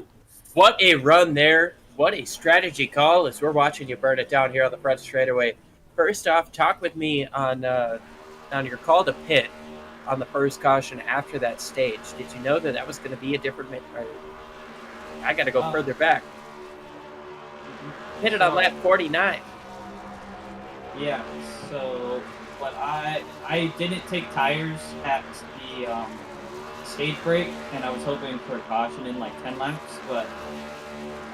What a run there. What a strategy call as we're watching you burn it down here on the front straightaway. First off, talk with me on your call to pit on the first caution after that stage. Did you know that was going to be a different... I got to go further back. Pitted on lap 49. Yeah, so but I didn't take tires at the stage break, and I was hoping for a caution in like 10 laps, but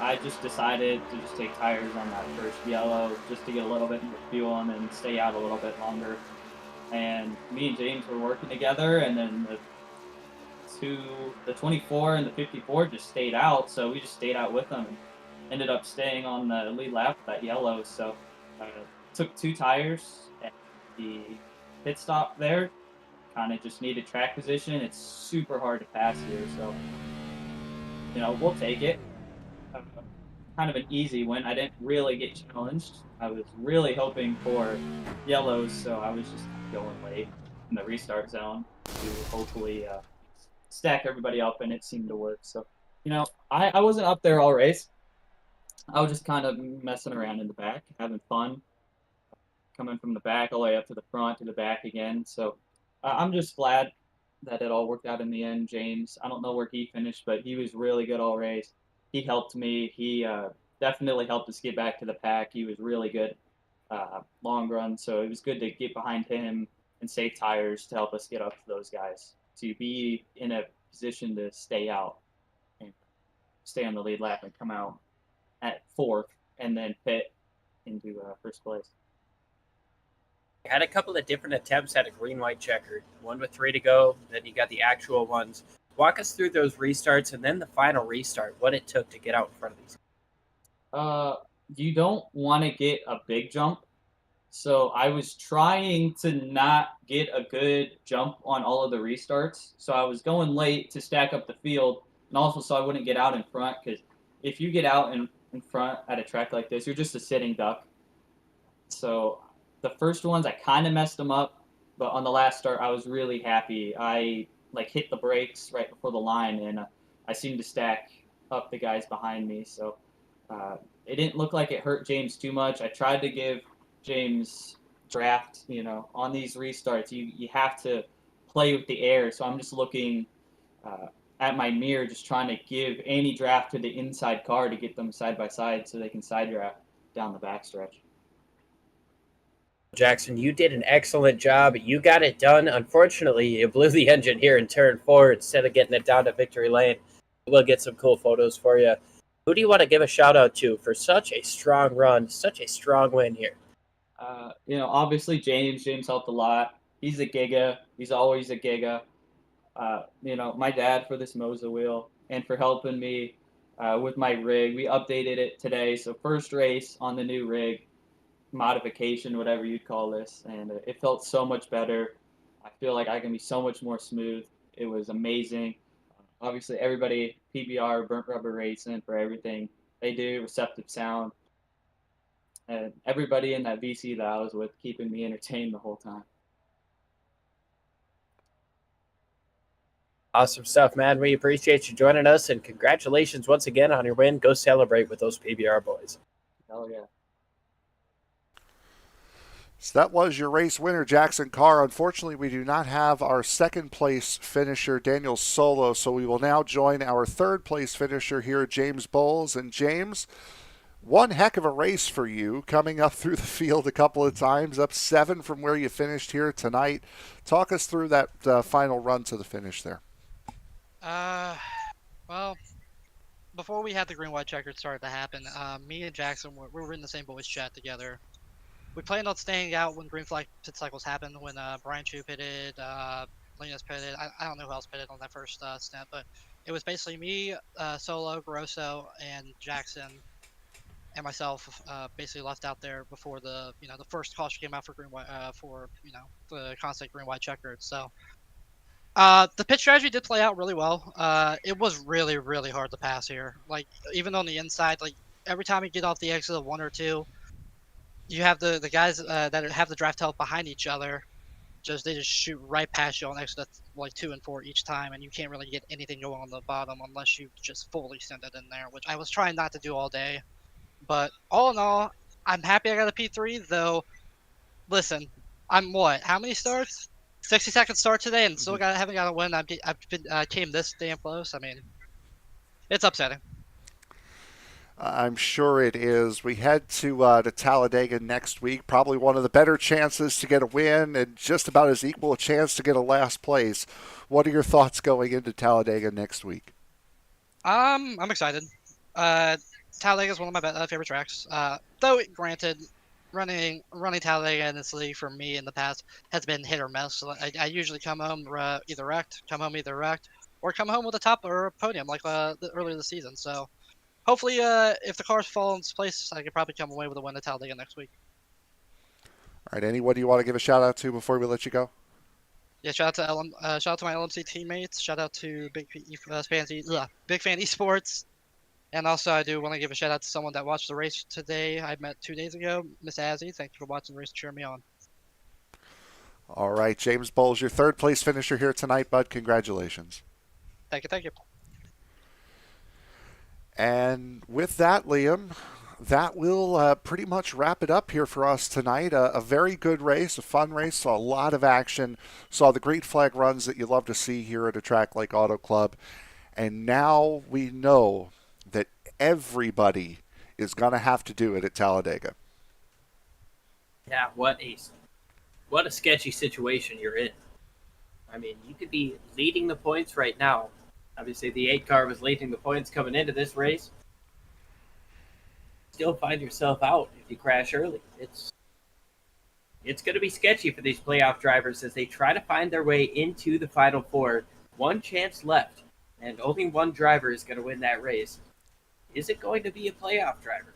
I just decided to just take tires on that first yellow just to get a little bit more fuel and then stay out a little bit longer. And me and James were working together, and then the 24 and the 54 just stayed out, so we just stayed out with them and ended up staying on the lead lap with that yellow. So took 2 tires at the pit stop there. Kind of just needed track position. It's super hard to pass here, so we'll take it. Kind of an easy win. I didn't really get challenged. I was really hoping for yellows, so I was just going late in the restart zone to hopefully stack everybody up, and it seemed to work. So, I wasn't up there all race. I was just kind of messing around in the back, having fun, coming from the back all the way up to the front, to the back again. So I'm just glad that it all worked out in the end. James, I don't know where he finished, but he was really good all race. He helped me. He definitely helped us get back to the pack. He was really good long run, so it was good to get behind him and save tires to help us get up to those guys, to be in a position to stay out and stay on the lead lap and come out at 4th and then pit into first place. Had a couple of different attempts at a green-white checker. One with 3 to go, then you got the actual ones. Walk us through those restarts and then the final restart, what it took to get out in front of these. You don't want to get a big jump. So I was trying to not get a good jump on all of the restarts. So I was going late to stack up the field, and also so I wouldn't get out in front, because if you get out in front at a track like this, you're just a sitting duck. So the first ones, I kind of messed them up, but on the last start, I was really happy. I hit the brakes right before the line, and I seemed to stack up the guys behind me. So it didn't look like it hurt James too much. I tried to give James draft, on these restarts, you have to play with the air. So I'm just looking at my mirror, just trying to give any draft to the inside car to get them side by side so they can side draft down the backstretch. Jackson, you did an excellent job. You got it done. Unfortunately, you blew the engine here in turn 4 instead of getting it down to victory lane. We'll get some cool photos for you. Who do you want to give a shout out to for such a strong run, such a strong win here? Obviously James helped a lot. He's a giga. He's always a giga. My dad for this Moza wheel and for helping me with my rig. We updated it today. So first race on the new rig, modification, whatever you'd call this. And it felt so much better. I feel like I can be so much more smooth. It was amazing. Obviously everybody, PBR, Burnt Rubber Racing for everything they do, Receptive Sound. And everybody in that VC that I was with keeping me entertained the whole time. Awesome stuff, man. We appreciate you joining us, and congratulations once again on your win. Go celebrate with those PBR boys. Hell yeah. So that was your race winner, Jackson Carr. Unfortunately, we do not have our second place finisher, Daniel Solo, so we will now join our third place finisher here, James Bowles. And James, one heck of a race for you, coming up through the field a couple of times, up 7 from where you finished here tonight. Talk us through that final run to the finish there. Well, before we had the green-white checkered started to happen, me and Jackson we were in the same boys chat together. We planned on staying out when green flag pit cycles happened, when Brian Chu pitted, Linus pitted. I don't know who else pitted on that first stint, but it was basically me, Solo, Grosso, and Jackson, and myself basically left out there before the first caution came out for green-white the constant green-white checkered. So the pit strategy did play out really well. It was really, really hard to pass here. Like, even on the inside, like every time you get off the exit of 1 or 2, you have the guys that have the draft help behind each other. They just shoot right past you on exit like 2 and 4 each time, and you can't really get anything going on the bottom unless you just fully send it in there, which I was trying not to do all day. But all in all, I'm happy I got a P3, though. Listen, I'm what? How many starts? 60-second start today, and still haven't got a win. I came this damn close. I mean, it's upsetting. I'm sure it is. We head to Talladega next week. Probably one of the better chances to get a win, and just about as equal a chance to get a last place. What are your thoughts going into Talladega next week? I'm excited. Talladega is one of my favorite tracks. Though, granted, running Talladega in this league for me in the past has been hit or miss. So I usually come home either wrecked, or come home with a top or a podium like earlier this season. So hopefully, if the cars fall into place, I could probably come away with a win at Talladega next week. All right, anyone you want to give a shout out to before we let you go? Yeah, shout out to my LMC teammates. Shout out to Big Fan Esports. And also, I do want to give a shout out to someone that watched the race today. I met 2 days ago, Miss Azzy. Thank you for watching the race and cheering me on. All right, James Bowles, your third place finisher here tonight, bud. Congratulations. Thank you. And with that, Liam, that will pretty much wrap it up here for us tonight. A very good race, a fun race, saw a lot of action, saw the green flag runs that you love to see here at a track like Auto Club. And now we know that everybody is going to have to do it at Talladega. Yeah, what a sketchy situation you're in. I mean, you could be leading the points right now. Obviously, the 8 car was leading the points coming into this race. Still find yourself out if you crash early. It's going to be sketchy for these playoff drivers as they try to find their way into the Final Four. One chance left, and only one driver is going to win that race. Is it going to be a playoff driver?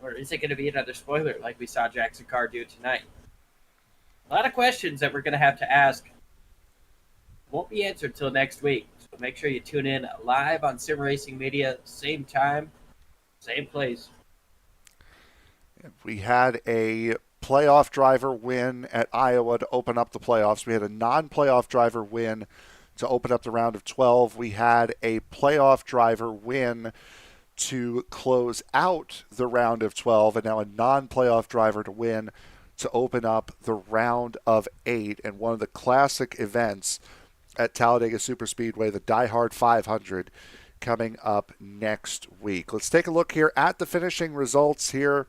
Or is it going to be another spoiler like we saw Jackson Carr do tonight? A lot of questions that we're going to have to ask won't be answered till next week. So make sure you tune in live on Sim Racing Media, same time, same place. We had a playoff driver win at Iowa to open up the playoffs. We had a non-playoff driver win to open up the round of 12. We had a playoff driver win to close out the round of 12, and now a non-playoff driver to win to open up the round of 8 and one of the classic events at Talladega Superspeedway, the Die Hard 500, coming up next week. Let's take a look here at the finishing results here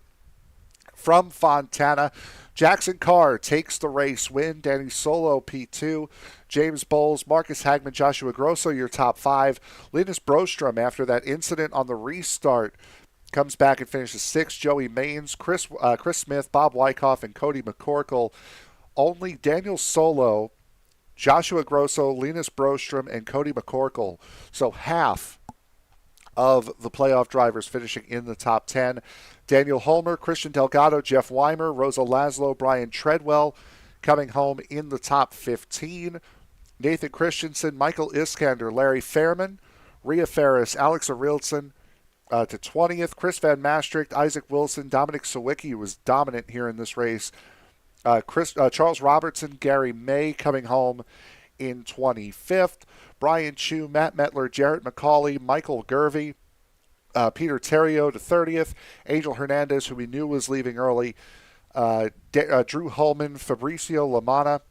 from Fontana. Jackson Carr takes the race win. Danny Solo, P2. James Bowles, Marcus Hagman, Joshua Grosso, your top 5. Linus Brostrom, after that incident on the restart, comes back and finishes 6th. Joey Manes, Chris Smith, Bob Wykoff, and Cody McCorkle. Only Daniel Solo, Joshua Grosso, Linus Brostrom, and Cody McCorkle. So half of the playoff drivers finishing in the top 10. Daniel Holmer, Christian Delgado, Jeff Weimer, Rosa Laszlo, Brian Treadwell coming home in the top 15. Nathan Christensen, Michael Iskander, Larry Fairman, Ria Ferris, Alex Arildsson to 20th. Chris VanMaastricht, Isaac Wilson, Dominic Sawicki was dominant here in this race. Charles Robertson, Gary May coming home in 25th. Brian Chu, Matt Metler, Jarrett McCauley, Michael Gervey, Peter Terrio to 30th. Angel Hernandez, who we knew was leaving early. Drew Hullman, Fabricio Lamana,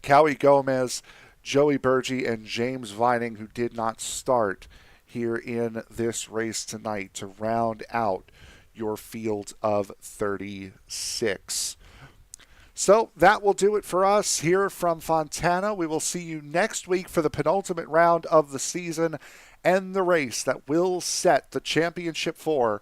Cowie Gomez, Joey Burgee, and James Vining, who did not start here in this race tonight to round out your field of 36. So that will do it for us here from Fontana. We will see you next week for the penultimate round of the season and the race that will set the championship for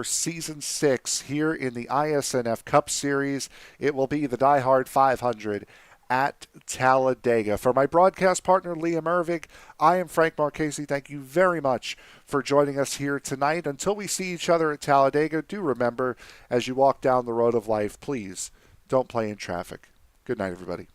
Season 6 here in the iSNF Cup Series. It will be the Die Hard 500 at Talladega. For my broadcast partner, Liam Ervig, I am Frank Marchese. Thank you very much for joining us here tonight. Until we see each other at Talladega, do remember, as you walk down the road of life, please don't play in traffic. Good night, everybody.